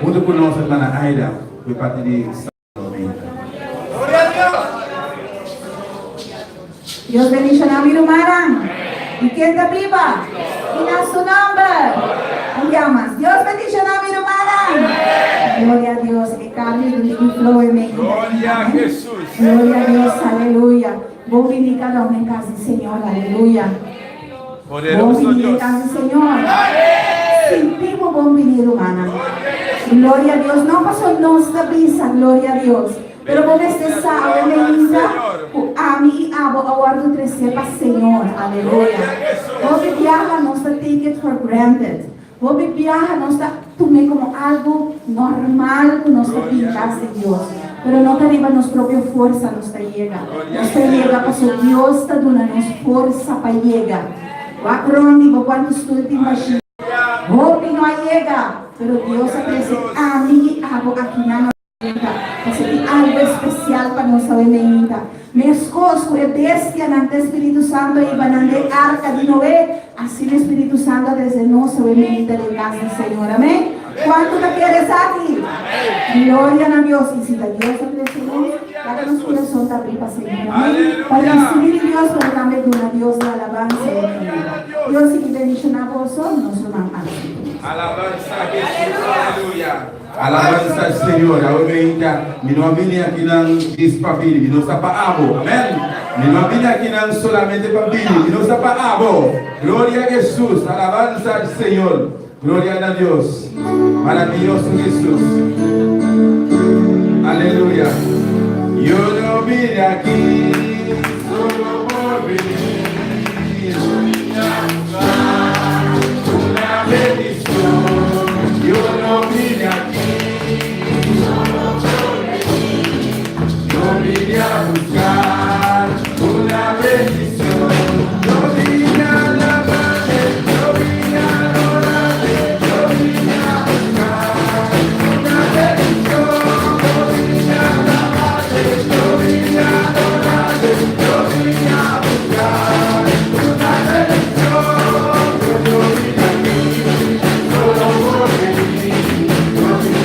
Untuk conoscere la Aida, per parte di Dios bendiga a mi hermana. ¿Y quién está viva? ¿Quién es su nombre? Llamas. Dios bendiga a mi hermana. Gloria a Dios. Que cambie de mi flow en mí. Gloria a Jesús. Gloria a Dios. Aleluya. Vos viniste cada uno en casa, Señor. Aleluya. Vos Poderoso viniste en Dios. casa, Señor. Sentimos vos venir, hermana. Gloria a Dios. No pasó nuestra brisa. Gloria a Dios. Pero vos este sábado me dice a mí a guardo crecer para Señor, aleluya. Vos viaja no está take it for granted. Vos viaja no está tomé como algo normal que nos pintas de Dios. Pero no te arriba nuestra propia fuerza, nos te llega. Nos te llega, pues Dios está dando fuerza para llegar. Va crónico cuando estoy te imaginas. Vos no llega, pero Dios aparece a mí hago aquí nada. Hacer algo especial para nuestra bendita. Minhas coisas, desde ante o Espírito Santo e van a arca de Noé, assim o Espírito Santo desde nossa bendita de casa do Senhor. Amém? Quanto te queres aqui? Glória a Deus. E se Deus agradecemos, para que nosso coração está abrindo para o Senhor. Amém? Para recibir Deus, para também dar a Deus a alabança. Deus que bendiga a vós, nosso irmão. Alabanza a Jesús, aleluya. Alabanza al Señor. Ahora mi no viene aquí nan dispabili, mi no está pa abo. Amén. Mi no viene aquí nan solamente pa bili, mi no está pa abo. Gloria a Jesús. Alabanza al Señor. Gloria a Dios. Maravilloso Jesús. Aleluya. Yo no vine aquí solo por venir. Una bendición. Yo no vine aquí solo por venir. Yo vine a buscar una bendición. Yo vine a alabarte, yo vine a adorarte, yo vine a buscar una bendición. Yo vine a alabarte, yo vine a adorarte, yo vine a buscar una bendición. Yo vine aquí solo por venir.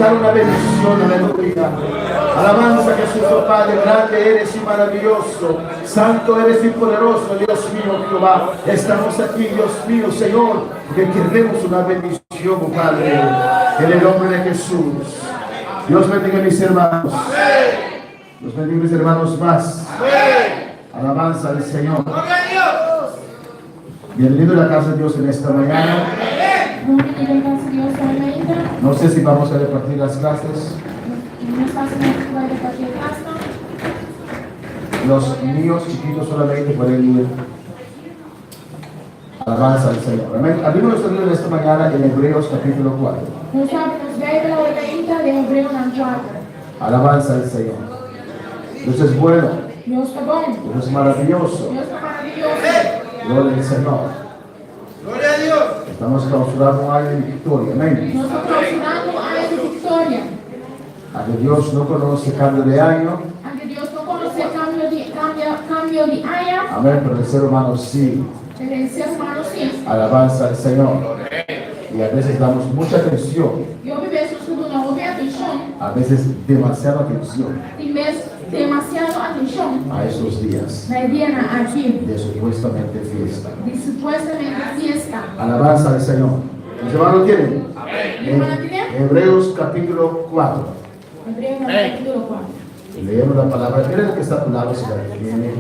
dar una bendición, aleluya. Alabanza Jesús, oh Padre, grande eres y maravilloso, santo eres y poderoso, Dios mío, Jehová. Estamos aquí, Dios mío, Señor, porque queremos una bendición, oh Padre, en el nombre de Jesús. Dios bendiga a mis hermanos. Dios bendiga a mis hermanos más. Alabanza al Señor. Bienvenido a la casa de Dios en esta mañana. No sé si vamos a repartir las clases. Los niños chiquitos solamente pueden ir. Alabanza al Señor. Amén. Abrimos nuestro libro de esta mañana en Hebreos capítulo 4. Alabanza al Señor. Dios es bueno. Dios es maravilloso. Gloria al Señor. Gloria a Dios. Estamos clausurando un año de victoria. Amén. Aunque Dios no conoce cambio de año. Amén, pero el ser humano sí. Alabanza al Señor. Y a veces damos mucha atención. A veces demasiada atención a esos días de supuestamente fiesta. Alabanza al Señor. ¿Mis hermanos tienen? Hebreos capítulo 4. Leemos la palabra. Miren lo que está a tu lado, si lo tiene.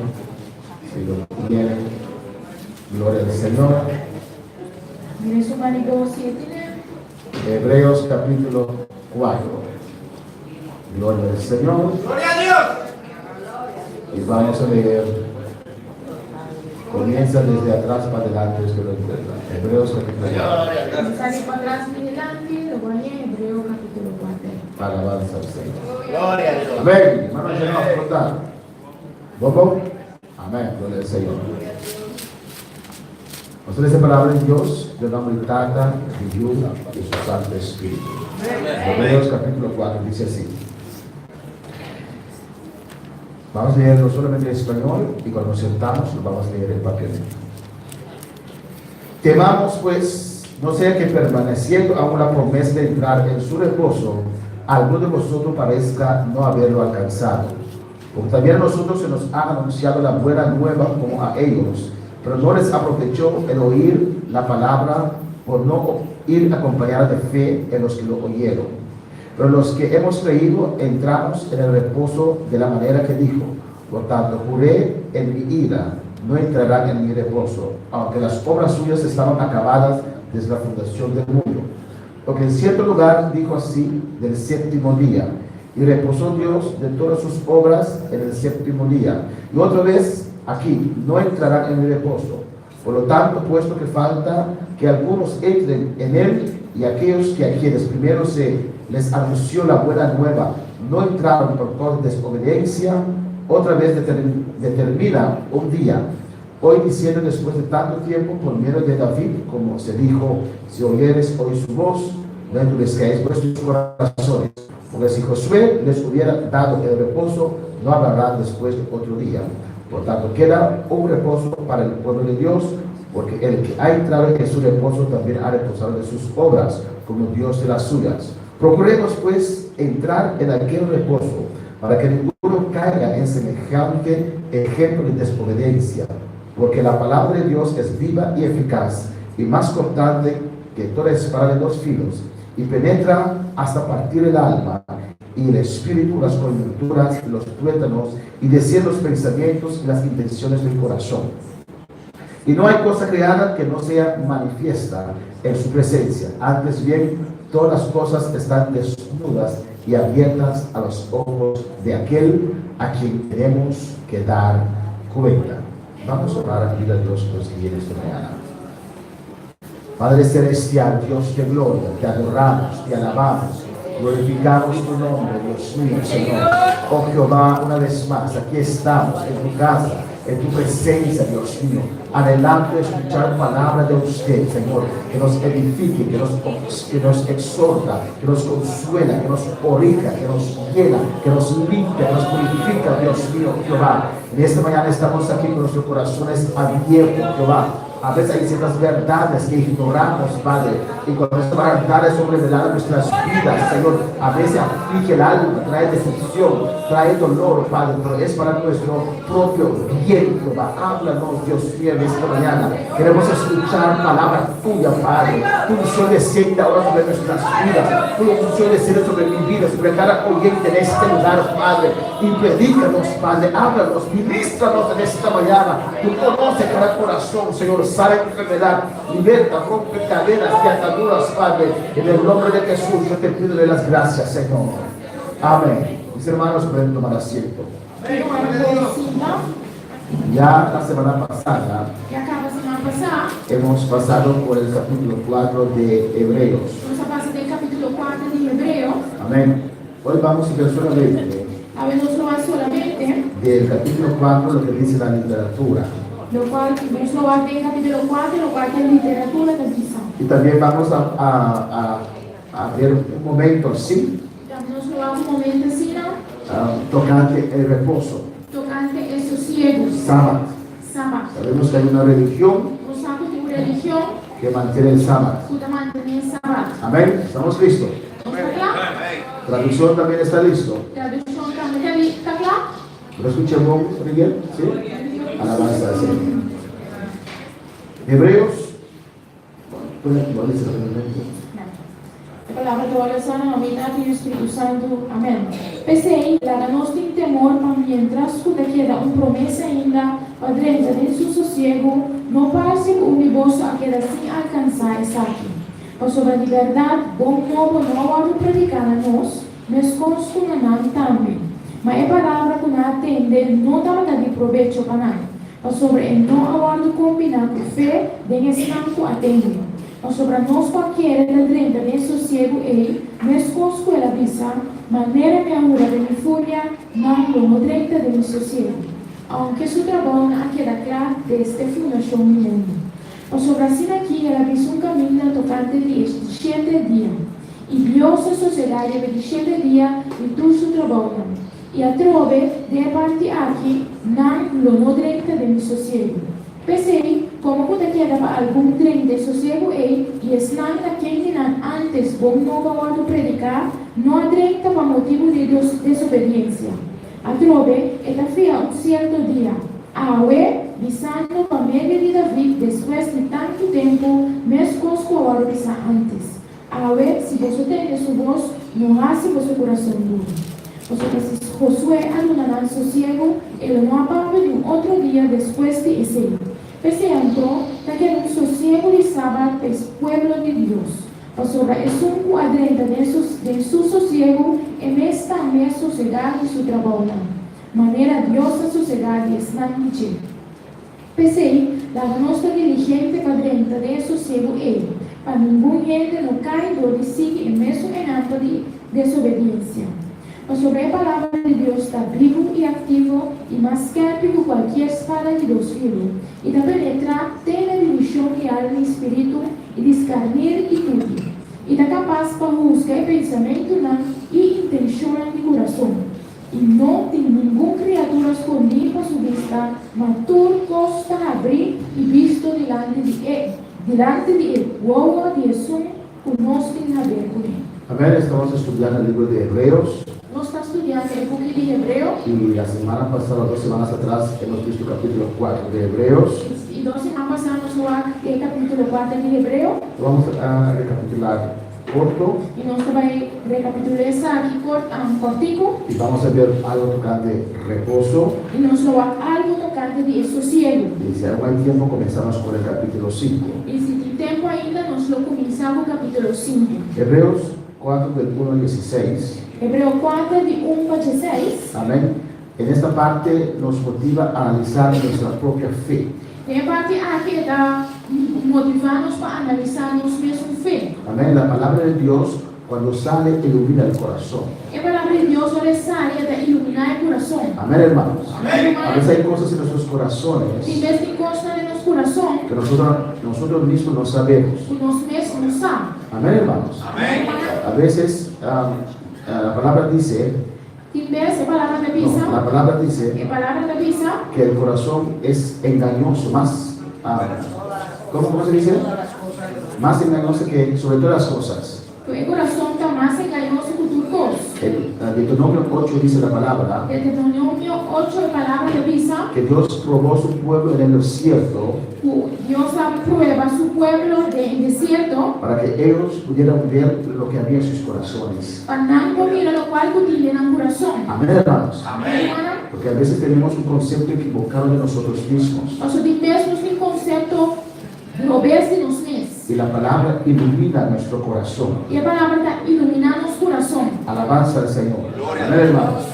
Si lo tiene. Gloria al Señor. Hebreos capítulo 4. Gloria al Señor. Gloria a Dios. Y vamos a leer. Comienza desde atrás para adelante. Hebreos capítulo 4. Alabanza al Señor. Gloria a Dios. Amén. Hermano, ya no aportar. ¿Bobo? Amén. Gloria al Señor. Nos dice palabra de Dios, de nombre del Tata, de Hijo y su Santo Espíritu. Hebreos capítulo 4 dice así. Vamos a leerlo solamente en español y cuando nos sentamos lo vamos a leer en papel. Temamos pues, no sea que permaneciendo aún la promesa de entrar en su reposo, alguno de vosotros parezca no haberlo alcanzado. Porque también a nosotros se nos ha anunciado la buena nueva como a ellos, pero no les aprovechó el oír la palabra por no ir acompañada de fe en los que lo oyeron. Pero los que hemos creído entramos en el reposo de la manera que dijo. Por tanto, juré en mi ira, no entrarán en mi reposo, aunque las obras suyas estaban acabadas desde la fundación del mundo. Porque en cierto lugar dijo así del séptimo día, y reposó Dios de todas sus obras en el séptimo día. Y otra vez aquí, no entrarán en mi reposo. Por lo tanto, puesto que falta que algunos entren en él, y aquellos que a quienes primero se les anunció la buena nueva no entraron por desobediencia, otra vez determina un día, hoy diciendo después de tanto tiempo por medio de David, como se dijo, si oyeres hoy su voz, no endurezcáis vuestros corazones, porque si Josué les hubiera dado el reposo, no hablarán después de otro día. Por tanto, queda un reposo para el pueblo de Dios, porque el que ha entrado en su reposo también ha reposado de sus obras, como Dios de las suyas. Procuremos pues entrar en aquel reposo, para que ninguno caiga en semejante ejemplo de desobediencia, porque la palabra de Dios es viva y eficaz, y más cortante que toda espada de dos filos, y penetra hasta partir el alma, y el espíritu, las coyunturas, los tuétanos, y decir los pensamientos y las intenciones del corazón. Y no hay cosa creada que no sea manifiesta en su presencia. Antes bien, todas las cosas están desnudas y abiertas a los ojos de aquel a quien tenemos que dar cuenta. Vamos a orar a pedir a Dios por los que vienen esta mañana. Padre celestial, Dios de gloria, te adoramos, te alabamos, glorificamos tu nombre, Dios mío, Señor. Oh Jehová, una vez más, aquí estamos en tu casa, en tu presencia, Dios mío, anhelando escuchar palabra de usted, Señor, que nos edifique, que nos exhorta, que nos consuela, que nos corrija, que nos llena, que nos limpia, que nos purifica, Dios mío, Jehová. En esta mañana estamos aquí con nuestros corazones abiertos, Jehová, A veces hay ciertas verdades que ignoramos, Padre, y cuando estas verdades son reveladas en nuestras vidas, Señor, a veces aflige el alma, trae decepción, trae dolor, Padre, pero es para nuestro propio bien, Jehová. Háblanos, Dios mío, en esta mañana. Queremos escuchar palabra tuya, Padre. Tu unción desciende ahora sobre nuestras vidas. Tu unción desciende sobre mi vida, sobre cada oyente en este lugar, Padre. Y predícanos, Padre, háblanos, ministranos en esta mañana. Tú conoces cada corazón, Señor, sabe tu enfermedad, liberta, rompe cadenas y ataduras, Padre. En el nombre de Jesús, yo te pido de las gracias, Señor. Amén. Mis hermanos, pueden tomar asiento. Ya la semana pasada Ya acaba a semana passada, hemos pasado por el capítulo 4 de Hebreos. nós passamos do capítulo 4 de Hebreo. Amén. Hoy vamos a ver solamente Habemos loado solamente, del capítulo 4 lo que dice la literatura. do qual vamos loar do capítulo 4, lo qual é literatura da visão. Y también vamos a ver un momento así, Então, nós loamos um momento assim, não? tocante el reposo, Tocante a sossego, sábado. sábado. Sabemos que hay una religión Nós sabemos que a religião que mantiene el sábado. cuida manter sábado. Amén. ¿Estamos listos? Está claro? Traducción también está listo. Tradução também está claro? ¿Lo escuchamos, Miguel? ¿Sí? Alabanza al Señor. Hebreos. Bueno, lo dice realmente. A palavra da oração na unidade do Espírito Santo. Amém. Pensei, lá nós temos temor para mientras que queda promessa ainda para dentro de seu sossego, não parece que o universo a queda sem alcançar essa aqui. Mas sobre a liberdade, bom novo não há de predicar a nós, mas conosco não também. Mas a palavra que não atende não dá de proveito para nós. Mas sobre não há de combinar com fé, de ensinar que atende. Mas sobre nós qualquer da dentro de sossego é, mas conosco ela visa, maneira que a hora de minha fúria, não como direita de meu sossego. Aunque seu trabalho não queda claro desde a fundação do mundo. Mas sobre assim aqui, ela visa caminho tocante de este 7 dias. E Deus a sociedade de 7 dias e tu seu trabalho. E a trove de parte aqui, não lo direita de meu sossego. Pensei, como que queda para algum trem de sossego e nada quem antes bom novo a predicar, não adianta para motivo de desobediência. A trove está feia certo dia. Aue, visando para meio de David, depois de tanto tempo, mesmo com os covardes antes. Aue, se você tem sua voz, não hace vosso coração duro. Se Josué anunará sossego, ele não apaga de outro dia depois de esse. Pensei então, que era sossego de sábado para o pueblo de Deus. Mas sobre isso, o adrenta de seu sossego, e esta minha sociedade e seu trabalho. Maneira Deus a sociedade está em ti. Pensei, da nossa diligente cadrenta de sossego é, para nenhum gente não cair de si e mesmo em ato de desobediência. Mas sobre a palavra de Deus está vivo e ativo e mais quente que qualquer espada de Deus filos. E da penetra tem a divisão de alma e espírito e discernir e tudo. E da capaz para buscar pensamento e intenção de coração. E não tem nenhuma criatura escondida para sua vista, mas tudo costa abrir e visto delante de ele. Guagua de Jesus, conosco tem a ver com ele. Amén. Estamos estudiando el libro de Hebreos. Nós estamos estudando o book de Hebreo. Y la semana pasada, 2 semanas atrás, hemos visto el capítulo 4 de Hebreos. E 2 semanas passadas nós o capítulo 4 de Hebreo. Vamos a recapitular corto E nós vamos recapitular essa aqui cortico. y vamos a ver algo tocante reposo. E nós vamos algo tocante de sossego. Y si aún hay tiempo, comenzamos con el capítulo 5. E se tem tempo ainda, nós vamos começar com o capítulo 5. Hebreos 4 del 1 al 16. Hebreo 4 de 1 para 16. Amén. En esta parte nos motiva a analizar nuestra propia fe. Tem a parte aqui que está motivando-nos para analisar nossa mesma fé. Amén. La palabra de Dios, cuando sale, ilumina el corazón. A palavra de Deus vai sair para iluminar o coração. Amén, hermanos. Amém. A veces hay cosas en nuestros corazones Tem vezes que consta de nosso coração, que nosotros mismos no sabemos. que nós mesmos não sabemos. Amén, hermanos. A veces la palabra dice, Tem vezes a palavra da no, Bíblia, la palabra dice a palavra da Bíblia, que el corazón es engañoso, más ¿Cómo se dice? Más engañosa que sobre todas las cosas. Tu corazón está más engañoso que tu cos. En Deuteronomio 8 dice la palabra El Deuteronomio 8 de palabra de visa, que Dios probó su pueblo en el desierto Dios aprueba a su pueblo en desierto, para que ellos pudieran ver lo que había en sus corazones. para não mira lo cual que tiene en el corazón. Amén, hermanos. Hermana, Porque a veces tenemos un concepto equivocado de nosotros mismos. nós temos um conceito grobes de nós mesmos. Y la palabra ilumina nuestro corazón. E a palavra está iluminando nosso coração. Alabanza al Señor. Amén, hermanos.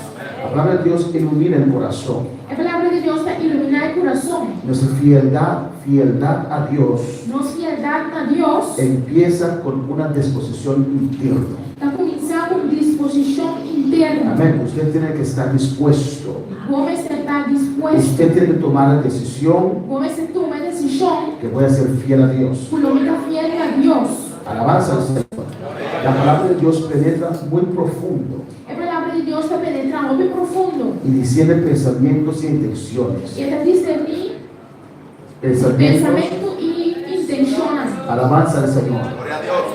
La palabra de Dios ilumina el corazón. A palavra de Deus está iluminando o coração. Nuestra fidelidad a Dios Nossa fidelidade a Deus empieza con una disposición interna. está começando com disposição interna. Amén. Usted tiene que estar dispuesto. Como você está disposto, Usted tiene que tomar la decisión como você toma a decisão, que voy a ser fiel a Dios. por lo menos fiel a Deus. Alabanza al Señor. La palabra de Dios penetra muy profundo A palavra de Deus está penetrando bem profundo. y discierne pensamientos y intenciones. E está discernir Pensamientos. pensamento e intenções. Alabanza al Señor.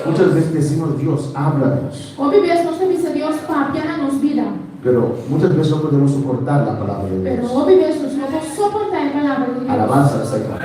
Muchas veces decimos, Dios, háblanos. Outra vez nós temos a Deus para na nossa vida, Pero muchas veces no podemos soportar la palabra de pero Dios. outra vez nós não podemos suportar a palavra de Deus. Alabanza al Señor.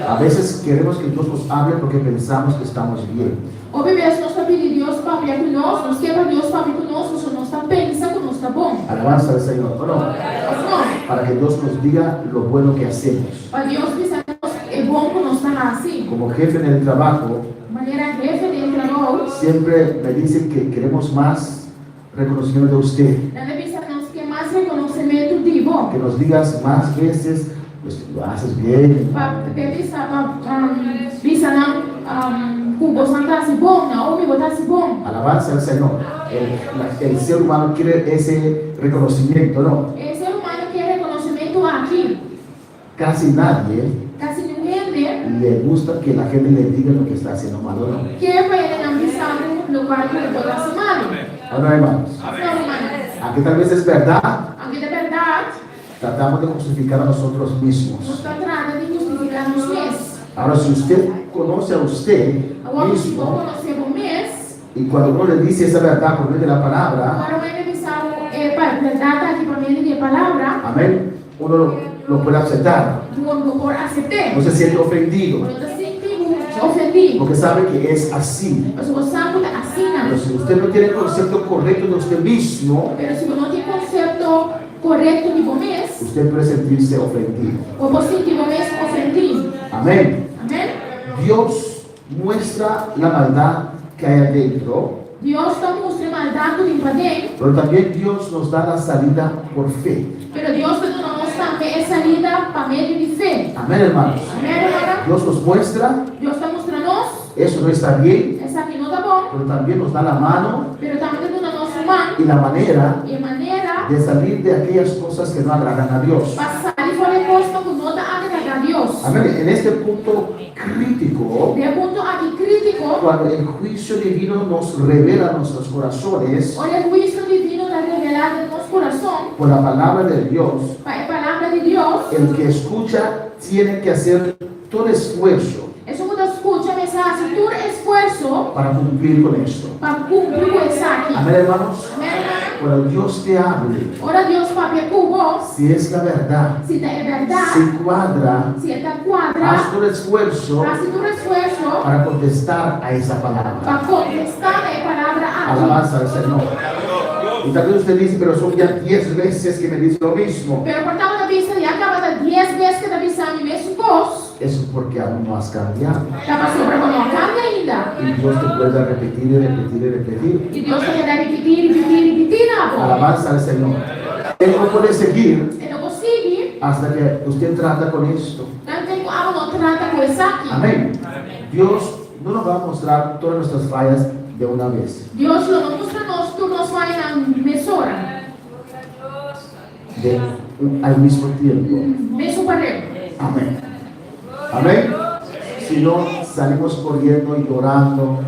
A veces queremos que Dios nos hable porque pensamos que estamos bien. Outra vez nós está pedindo Deus para falar conosco, nós queremos Deus para falar conosco, só nós está pensando que nós está bom. Alabanza al Señor. ¿O no? Mas não, Para que Dios nos diga lo bueno que hacemos. para Deus pensar que é bom que nós está assim. Como jefe en el trabajo, Maneira jefe de trabalho, siempre me dicen que queremos más reconocimiento de usted. nós pensamos que mais reconhecimento de bom. Que nos digas más veces, pues lo haces bien. Para pensar, para pensar que você está bom, não, ou você está bom. Alabanza al Señor. El ser humano quiere ese reconocimiento, ¿no? O ser humano quer reconhecimento aqui. Casi nadie Casi ninguém le gusta que la gente le diga lo que está haciendo mal, ¿o no? quer para ele não pensar no lugar que ele pode ser malo. ¿O no, hermanos? Não, hermano. Aunque tal vez es verdad, Aqui de verdade, tratamos de justificar a nosotros nós mismos. está tratando de justificar nos mesmos. Ahora, si usted conoce a usted Agora, se mismo, vou conhecer o mês, y cuando uno le dice esa verdad por medio de la palabra, agora vai pensar, para verdade aqui para mim de palavra, amén, uno lo puede aceptar. do por aceitar. No se siente ofendido, Quando eu sinto ofendido, porque sabe que es así. mas eu sabe que assina. Pero si usted no tiene el concepto correcto de usted mismo, Pero se não tem conceito correto de bom mês, usted puede sentirse ofendido. ou você sentir bom mês ofendido. Amén. Amém? Dios muestra la maldad que hay adentro, Deus está mostrando maldade do para dentro, pero también Dios nos da la salida por fe. pero Deus está dando nós também essa salida para meio de fé. Amén, hermanos. Amém, hermana? Dios nos muestra, Deus está mostrando nós, eso no está bien, essa aqui não está bom, pero también nos da la mano pero também está dando nosso mão y la manera e maneira de salir de aquellas cosas que no agradan a Dios. passar de fora coisa que não está agradar a Deus. Amén. En este punto crítico, De ponto aqui crítico, cuando el juicio divino nos revela nuestros corazones olha o juízo divino está revelado em nosso coração, por la palabra de Dios, para a palavra de Deus. el que escucha tiene que hacer todo esfuerzo Eso cuando escucha a mensagem, todo esfuerzo para cumplir con esto. para cumprir com isso aqui. Amén, hermanos. Amém, hermana? Cuando Dios te hable, Ora Deus para ver com vos, si es la verdad, se é verdade, si cuadra, se está quadra, haz todo esfuerzo faça todo esforço para contestar a esa palabra. para contestar a palavra aqui. Alabanza al Señor. Y tal vez usted dice, pero son ya 10 veces que me dice lo mismo. Pero por tal da vista, já acaba de 10 vezes que da vista a mim mesmo vos, Eso es porque aún no has cambiado. já passou para não cambia ainda. Y Dios te puede repetir y repetir y repetir. E Deus vai dar repetir, não. Alabanza al Señor. Él no puede seguir Eu não consigo, hasta que usted trata con esto. não tenho algo, não trata com isso aqui. Amén. Dios no nos va a mostrar todas nuestras fallas de una vez. Deus não mostra nós, tu nos vai na mesura, Al mismo tiempo. mesmo pareu. Amén. Amén. Si no, salimos corriendo y llorando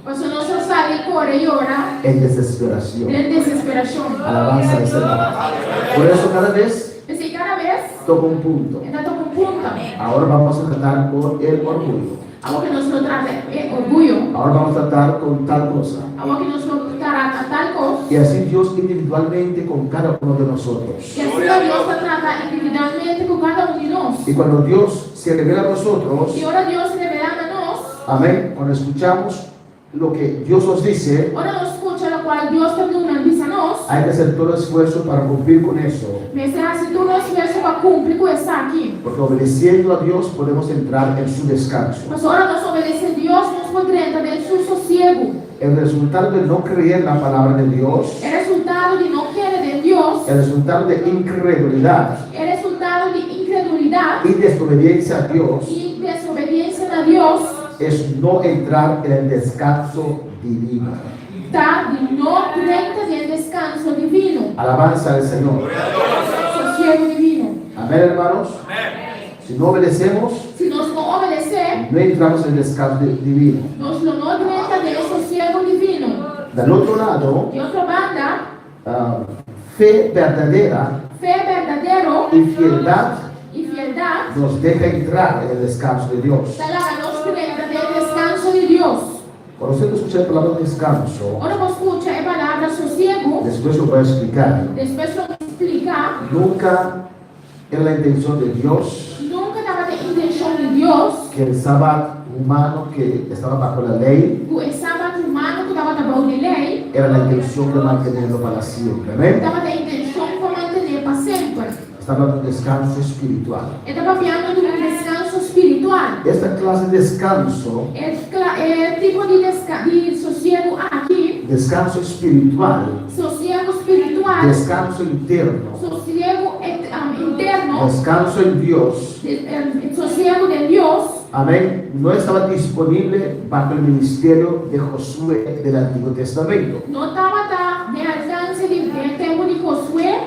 Você não só sai, corre e ora, en desesperación. de desesperação. Alabanza al Señor. Por eso cada vez Pensei cada vez, toco un punto. ainda estou com punta. Ahora vamos a tratar con el orgullo. Algo que nos lo trata orgullo. Ahora vamos a tratar con tal cosa. Algo que nos lo trata tal cosa. Y así Dios individualmente con cada uno de nosotros. Y así Dios lo trata individualmente con cada uno de nosotros. Y cuando Dios se revela a nosotros, Y ahora Dios se revela a nosotros. amén, cuando escuchamos lo que Dios nos dice, Ahora nos escucha lo cual Dios también nos dice a nosotros. hay que hacer todo el esfuerzo para cumplir con eso. Mas se hace todo o esforço para cumprir com isso aqui. Porque obedeciendo a Dios podemos entrar en su descanso. Mas ahora nós obedecemos a Deus, nós podemos entrar dentro do sossego. El resultado de no creer la palabra de Dios, É resultado de não querer de Deus. el resultado de incredulidad É resultado de incredulidade y desobediencia a Dios, e desobediência a Deus. es no entrar en el descanso divino. Tá? De não crente de descanso divino. Alabanza al Señor. Sossego divino. Amén, hermanos. Si no obedecemos, Se nós não obedecer, no entramos en el descanso divino. nós não entramos de sossego divino. Del otro lado, De outra banda, fe verdadera fé verdadeiro y fidelidad e fialdade nos deja entrar en el descanso de Dios. está lá nós cremos no descanso de Deus. Cuando usted escucha la palabra descanso, Quando você escuta a palavra sossego, después lo voy a explicar. depois eu vou explicar, Nunca era la intención de Dios nunca estava a intenção de Deus, que el sábado humano que estaba bajo la ley o sábado humano que estava debaixo de lei, era la intención de mantenerlo para siempre. Amén. estava a intenção de manter para sempre. Está hablando de descanso espiritual. Estava falando de descanso espiritual. Esta clase de descanso, É tipo de sossego aqui, descanso espiritual, sossego espiritual, descanso interno, sossego interno, descanso en Dios, sossego de Deus. amén, no estaba disponible bajo el ministerio de Josué del Antiguo Testamento. Não estava de alcance do tempo de Josué,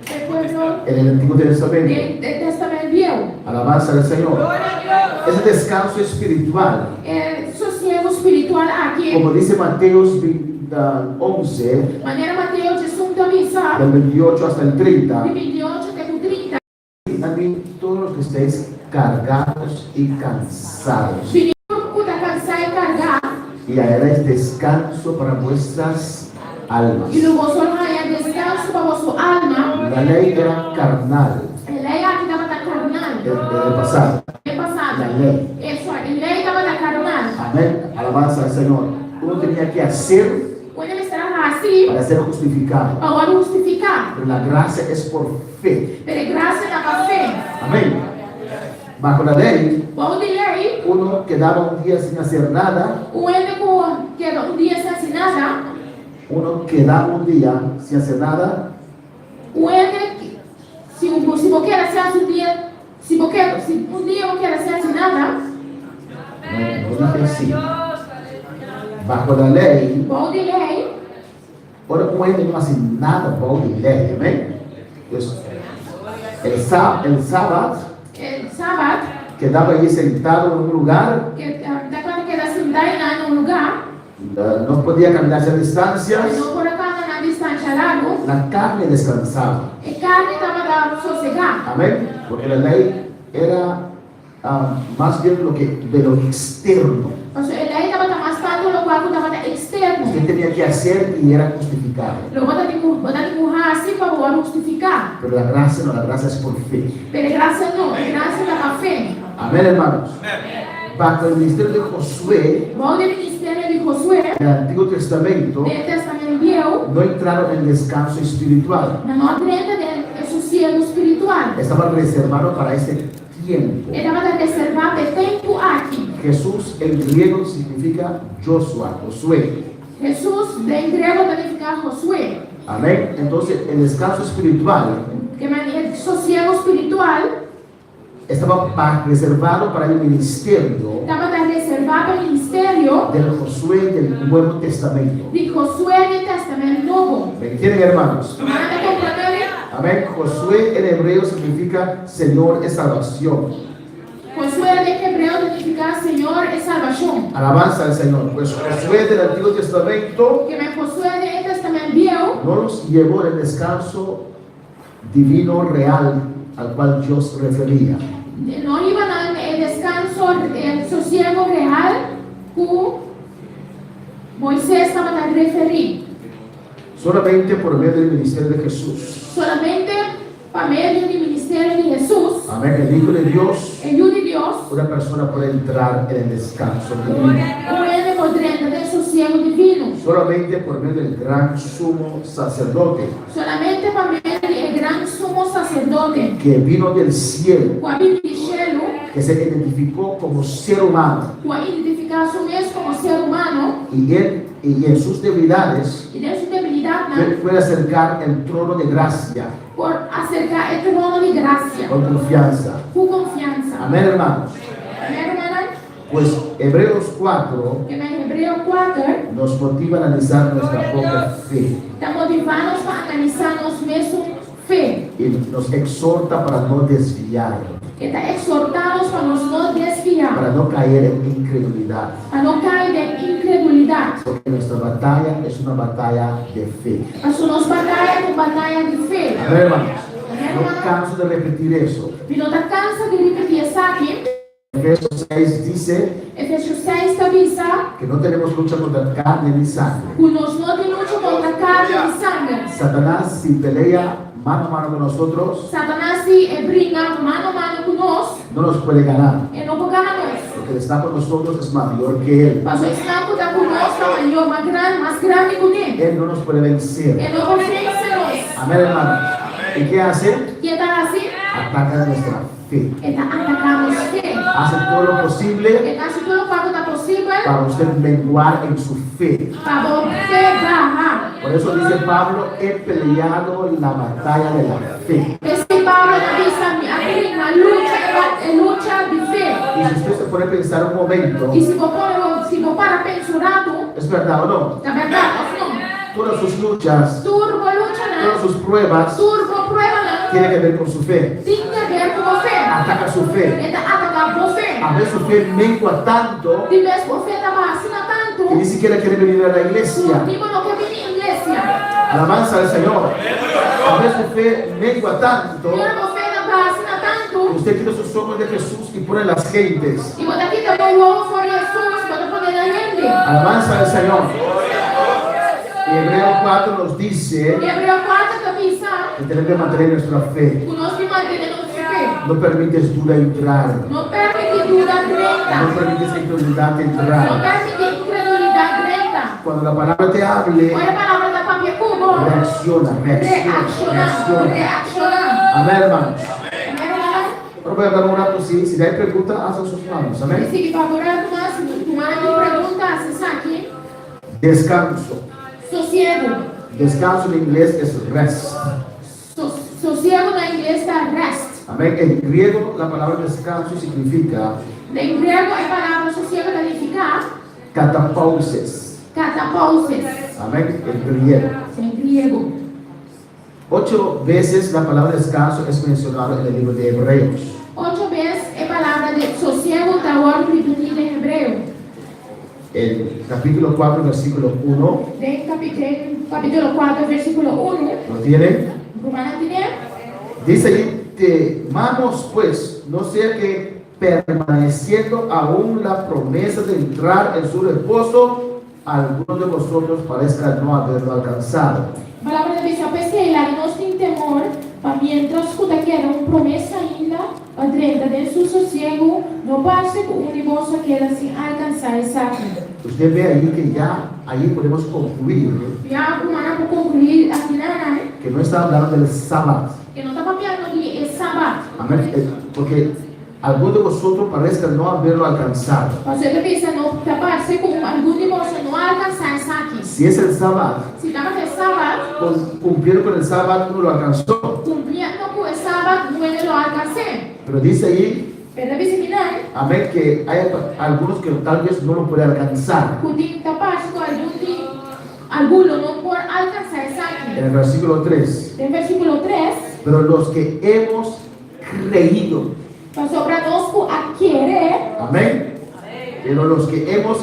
do pueblo En el Antiguo Testamento, do Testamento Viejo. alabanza al Señor. Ese descanso espiritual, Sossego espiritual aqui. como dice Mateo 11, Maneira Mateus de Santa Missa, del 28 hasta el 30, de 28 até o 30. a mí todos los que estéis cargados y cansados, Filho, está cansado e cargar. y haréis descanso para vuestras almas. E no vosso há descanso para vossa alma. La ley era carnal, Ele aqui estava da carnal. el pasado. É passada. La ley. Isso, ele estava da carnal. Amén. Alabanza al Señor. Uno tenía que hacer Quando ele estava assim, para ser justificado. para justificar. Pero la gracia es por fe. Pela graça da fé. Amén. Bajo la ley, Bom de lei, uno quedaba un día sin hacer nada. o único que dia sem nada, Uno quedaba un día sin hacer nada. o único, se você quer ser um dia, se um dia eu quero ser sem nada, No dije así. Bajo la ley, bom de lei, uno puede no hacer nada bajo la ley. Amén. Entonces, el sábado sábado, quedaba ahí sentado en un lugar. que da quando quer sentar em um lugar, No podía caminarse a distancias. não por acaso na distância largo, La carne descansaba. e carne estava da sossegar. Amén. Porque la ley era más bien lo que de lo externo. Mas ele estava mais tanto no qual estava externo. Que tenía que hacer y era justificado. Lo bota de empurrar assim para justificar. Pero la gracia no, la gracia es por fe. Pero graça não, graça da fé. Amén, hermanos. Bajo el ministerio de Josué, Bom de ministério de Josué, en el Antiguo Testamento, no Testamento Viejo, no entraron en descanso espiritual. não aprende de sossego espiritual. Estaban reservados para ese tiempo. Ele estava reservado de tempo aqui. Jesús en griego significa Joshua, Josué. Jesus, de grego, significa Josué. Amén. Entonces, el descanso espiritual Que maneira sossego espiritual estaba reservado para el ministerio estava reservado ao ministério del Josué del Nuevo Testamento. de Josué no Testamento Novo. ¿Me entienden, hermanos? Nada compreender? Amén. Josué en hebreo significa Señor es salvación. Josué de hebreu significa Senhor e salvação. Alabanza al Señor. Pues Josué del Antiguo Testamento Que Josué de Testamento Viejo no los llevó en el descanso divino real al cual Dios refería. No iban al descanso, el sosiego real que Moisés estaba a referir. Solamente por medio del ministerio de Jesús. Solamente por medio del ministerio de Jesús, Amén. El Hijo de Dios, el Hijo de Dios, una persona puede entrar en el descanso divino. puede poder entrar del sosiego divino. Solamente por medio del gran sumo sacerdote Solamente por medio del gran sumo sacerdote, que vino del cielo, que vive del cielo, que se identificó como ser humano que identifica a su vez como ser humano, y en sus debilidades y de su debilidad, puede acercar el trono de gracia por acercar el trono de gracia, con confianza. con confianza. Amén, hermanos. Amén, hermana. Pues Hebreos 4 Que en Hebreo 4 nos motiva a analizar nuestra propia fe está motivando para analizarnos nuestra fe, y nos exhorta para no desviar, que está exhortados para nos no desviar, para no caer en incredulidad, para no caer de incredulidad. porque nuestra batalla es una batalla de fe. Para nos batalla con batalla de fe. Amén, hermanos. No canso de repetir eso. Y no te cansa de repetir eso aquí. Efesios 6 dice Efesios 6 te avisa que no tenemos lucha contra carne ni sangre. que nos no te lucha contra carne y sangre. Satanás, si pelea mano a mano con nosotros, Satanás si brinca mano a mano con nos, no nos puede ganar, e não pode ganhar nós. porque el que está con nosotros es mayor que él. Mas o Islam que está conosco é maior, mais grande que ele. Él no nos puede vencer. E não pode vencer-nos. Amén, hermanos. ¿Y qué hace? E está assim, Ataca nuestra fe. está atacando fe. Hace todo lo posible E está todo o que está possível para usted menguar en su fe. para você barrar. Por eso dice Pablo, he peleado la batalla de la fe. Esse Paulo diz a mim, a luta é luta de fé. Y si usted se pone a pensar un momento, E se for para pensar, ¿es verdad o no? na verdade, não. Todas sus luchas, Turbo luta, todas né? sus pruebas Turbo prueba, né? tienen que ver con su fe. Tem que ver com você. Ataca su fe. Ele ataca você. A veces su fe mengua tanto De vez você estava assim tanto. que ni siquiera quiere venir a la iglesia. Tipo, não quer vir em igreja. Alabanza al Señor. A veces su fe mengua tanto E você estava assim que tanto. usted quita sus ojos de Jesús y pone las gentes. E quando aqui também o ovo for Jesus, quando poder a gente. Alabanza al Señor. Y Hebreo 4 nos dice E Hebreu 4 também sabe. que tenemos que mantener nuestra fe. Que nós que mantenemos fé. No permites duda entrar. Não permite dúvida No treta. permites incredulidad Não entrar. permite incredulidade treta. Cuando la palabra te hable, Olha a palavra da papia cubo. reacciona, reacciona, reacciona. Reaccionar. Amén, hermanos. Amém, hermano? Ahora voy a dar un rato, si hay preguntas, hacen sus manos. Amén. Esse favorável mas uma pergunta acessar aqui. Descanso. Sossego. Descanso en inglés es rest. Sossego na inglês está rest. Amén. En griego la palabra descanso significa Em grego a palavra sossego significa catapauses. catapauses. Amén. En griego. Em griego. 8 veces la palabra descanso es mencionada en el libro de Hebreos. 8 vezes a palavra de sossego está agora repetida em hebreu. El capítulo 4, versículo 1. Em capítulo 4, versículo 1. ¿Lo tienen? Romana tiene. Dice ahí, temamos pues, no sea que permaneciendo aún la promesa de entrar en su reposo, algunos de vosotros parezca no haberlo alcanzado. A palavra da Bíblia pesqueira, nós temos temor, para mientras que era promessa ainda, a drenta de seu sossego, não passa que o universo queda sem alcançar essa. Usted ve ahí que ya ahí podemos concluir Já como para concluir aqui na que no está hablando del sábado. que não está papiando de sábado. Amén. Porque algunos de vosotros parezca no haberlo alcanzado. Você pensa não tapar-se com algum universo não alcançar essa aqui. Si es el sábado, Se estava no sábado, cumplieron con el sábado, uno lo alcanzó. cumprindo com o sábado, não ele não alcancei. Pero dice ahí, Pero a Bíblia final, amén, que hay algunos que tal vez no lo pueden alcanzar. podia tapar-se com algum não pode alcançar essa aqui. En el versículo 3. Tem versículo 3. Pero los que hemos creído, Passou para nós a querer, amén. Pero los que hemos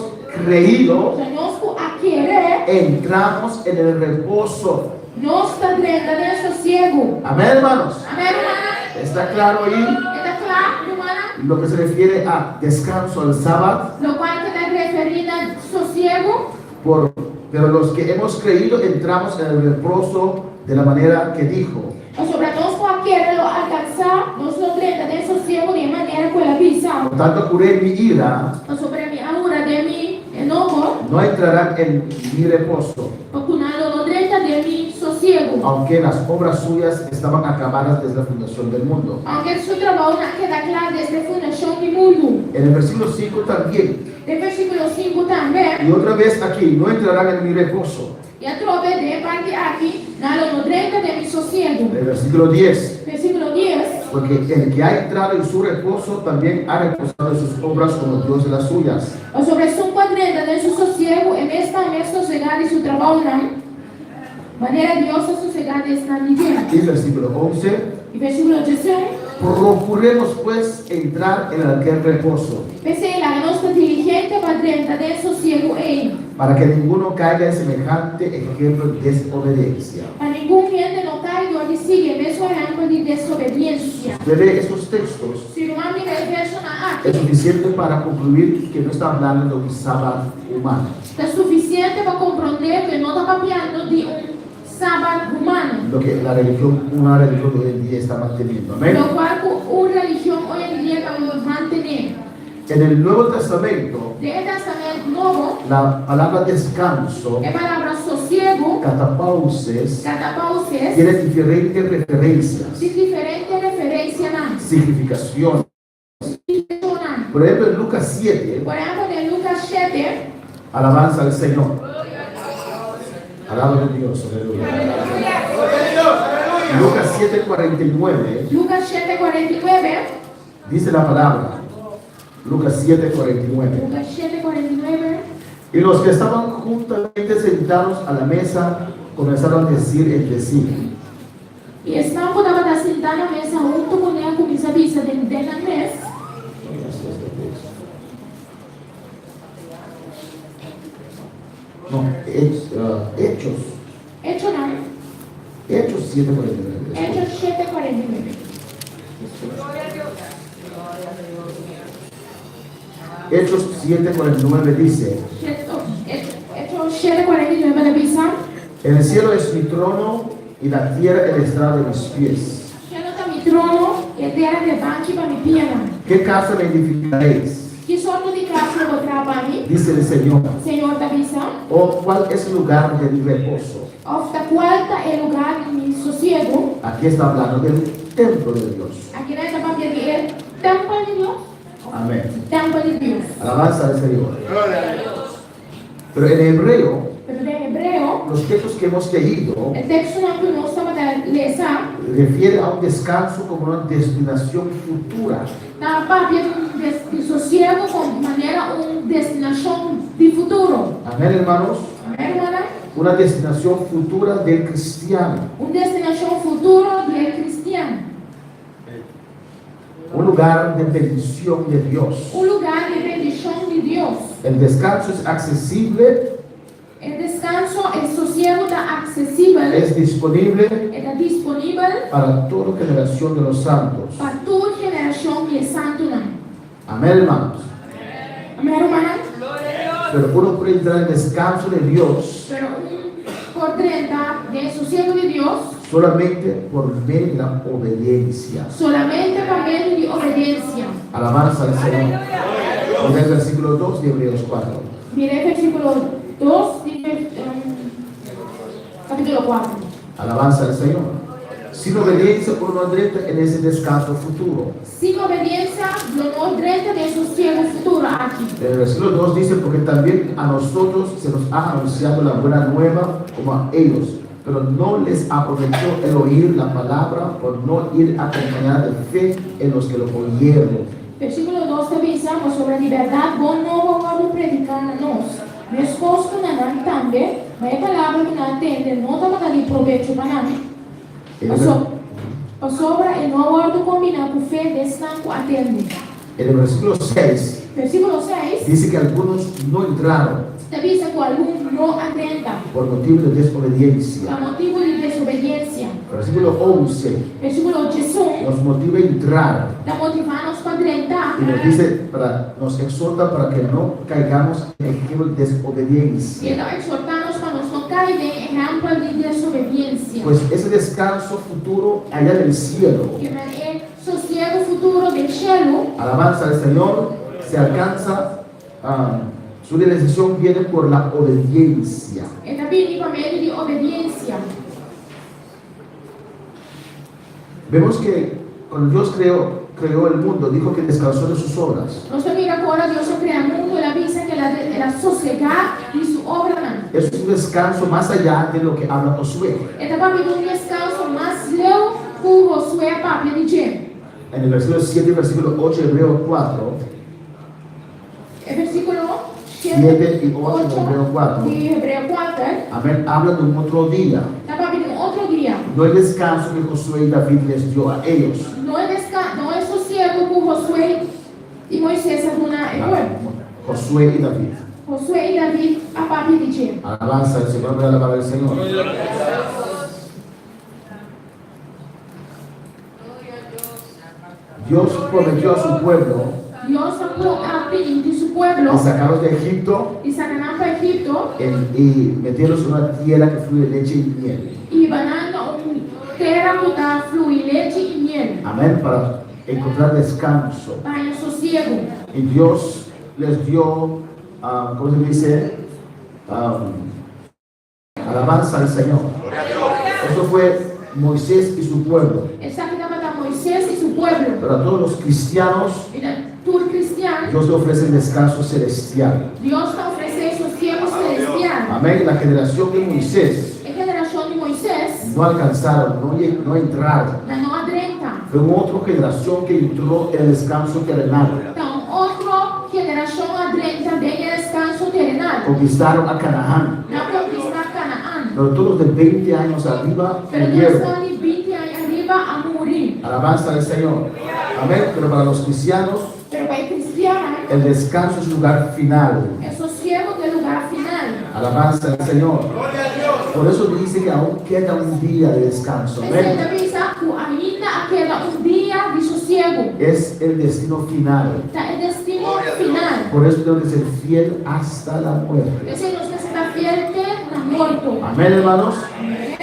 creído, conosco a querer, entramos en el reposo. nós está dentro do sossego. Amén, hermanos. Amém, hermana? ¿Está claro ahí? Está claro, hermana? Lo que se refiere a descanso al sábado. Lo cual está referido al sosiego. Pero los que hemos creído entramos en el reposo de la manera que dijo. O sobre todos cualquiera lo alcanzar, no solo trata de sosiego de manera que la visa. Por tanto, curé mi ira, O sobre mi aura de mi enojo, no entrarán en mi reposo, o cunado no trata de mi sosiego. aunque las obras suyas estaban acabadas desde la fundación del mundo. Aunque su trabajo no queda claro desde fundación del mundo. En el versículo 5 también. De versículo 5 también. Y otra vez aquí, no entrarán en mi reposo. Y a través de parte aquí, nada no trata de mi sosiego. En el versículo 10. Versículo 10. Porque el que ha entrado en su reposo también ha reposado en sus obras como Dios de las suyas. O sobre su cuadrenta de su sosiego, en esta sosegada y su trabajo, manera Dios a sosegada está viviendo. Y el versículo 11. Y versículo 13. Procuremos pues entrar en aquel reposo, Pese la nuestra diligente cuadrenta de sosiego para que ninguno caiga en semejante ejemplo de desobediencia. a ningún gente no caiga y sigue de su ejemplo de desobediencia. Usted ve estos textos, Si no mira el verso es aquí, suficiente para concluir que no está hablando de un sábado humano. es suficiente para comprender que no está hablando de un sábado humano, Lo que una religión de hoy en día está manteniendo. Amén. lo cual una religión hoy en día vamos a mantener. En el Nuevo Testamento, De el Testamento Nuevo, la palabra descanso, la palabra sosiego, catapauses, catapauses, tiene diferentes referencias, sin diferente referencia más. significación. Por ejemplo, en Lucas 7, Por ejemplo, de Lucas 7, alabanza al Señor. Alaba a Dios, aleluya. Gloria a Dios. Aleluya. Lucas 7:49 Lucas 7:49, dice la palabra. Lucas 7:49. Lucas 7:49, Y los que estaban juntamente sentados a la mesa comenzaron a decir entre sí. y estaban sentados a la mesa junto con ella con esa vista de la mesa. No, Hechos. Hecho no, Hechos 7:49. Hechos 7:49. Hechos 7:49 dice: Hechos 7:49 de visa. el cielo es mi trono y la tierra el estrado de mis pies. Cielo está mi trono y la tierra de banco para mi pierna. ¿Qué casa me edificaréis? ¿Qué sorte de casa lo para mí? Dice el Señor. Señor da visa. ¿O cuál es el lugar de mi reposo? Hasta cuarta el lugar de mi sosiego. Aquí está hablando del templo de Dios. Aquí no está para el templo de Dios. Amén. Templo de Dios. Alabanza al Señor. Gloria a Dios. Pero en hebreo, Pero de hebreo, los textos que hemos leído el texto que no estaba de leer, refiere a un descanso como una destinación futura. estaba para de sosiego con manera una destinación de futuro. Amén, hermanos. Amén, hermana. Una destinación futura del cristiano. Una destinación futuro del cristiano. Un lugar de bendición de Dios. Un lugar de bendición de Dios. El descanso es accesible, El descanso, el sosiego está accesible, es disponible está disponible para toda generación de los santos. para toda generación y el santo nombre. Amén, hermanos. Amén, hermana. Pero uno puede entrar en el descanso de Dios Pero un por 30 de sosiego de Dios solamente por medio de la obediencia. solamente por medio de obediencia. Alabanza al Señor. Mira el versículo 2 de Hebreos 4. Mire el versículo 2, capítulo 4. Alabanza al Señor. Sin obediencia uno no entra en ese descanso futuro. Sin obediencia, no 30 de sosiego futuro aquí. El versículo 2 dice: porque también a nosotros se nos ha anunciado la buena nueva como a ellos, pero no les aprovechó el oír la palabra por no ir acompañada de fe en los que lo oyeron. Versículo 2 te avisamos sobre a liberdade, bom novo vamos predicar a nós. Meus postos na nós também, mas a palavra que não atende, não está para dar proveito para nós. O sobra e não guardo combinar com fé, descanso atende. En el versículo 6 Versículo 6 dice que algunos no entraron te avisa que algum não atenta, por motivo de desobediencia. por motivo de desobediência. Versículo 11 Versículo 11. nos motiva a entrar Da motivar-nos para entrar. y nos dice, nos exhorta para que no caigamos en el ejemplo de E desobediencia. então exortar-nos para nós não cairmos em rampa de desobediência. Pues ese descanso futuro allá del cielo, Que é sossego futuro do cielo. alabanza al Señor, se alcanza, su realización viene por la obediencia. É também para meio de obediência. Vemos que cuando Dios creó el mundo, dijo que descansó de sus obras. Nós também agora Deus cria o mundo, ele avisa que ela sossegar de sua obra. Eso es un descanso más allá de lo que habla Josué. É também descanso mais leu por Josué para dizer. En el versículo 7 y versículo 8 de Hebreo 4, É versículo 7 y 8 de Hebreo 4, de Hebreu 4. amén, habla de un otro día. Também de outro dia. No el descanso que Josué y David les dio a ellos. Não é sossego por Josué e Moisés alguma Josué y David. Josué e David a papi dizer. Alabanza al Señor, voy a alabar al Señor. Dios prometió a su pueblo Deus a pedir de su pueblo de sacarlos de Egipto e sacarán para Egipto y meterlos en una tierra que fluye leche y miel. e banando terra que dá fluir leite e miel. Amén, para encontrar descanso. Para sossego. Y Dios les dio, ¿cómo se dice? Alabanza al Señor. Eso fue Moisés y su pueblo. Essa aqui dava para Moisés e su pueblo. Pero a todos los cristianos, E da tur cristiano, Dios le ofrece el descanso celestial. Deus está oferecendo sossego celestial. Amén. La generación de Moisés A geração de Moisés no alcanzaron, no entraron. não adrenta. Fue otra generación que entró en el descanso terrenal. Então, outra geração adrenta vem ao descanso terrenal. Conquistaron a Canaán. Na conquista Canaã. Pero todos de 20 años arriba Pero Deus murieron. está de 20 anos arriba a morir. Alabanza al Señor. Amén. Pero para los cristianos, Pero para o cristiano, el descanso es el lugar final. é sossego do lugar final. Alabanza al Señor. Por eso dice que aún queda un día de descanso. Essa Amén. avisa que ainda queda dia de sossego. Es el destino final. Tá? É destino final. Por eso tengo que ser fiel hasta la muerte. Esse nos está fiel na morto. Amén, hermanos.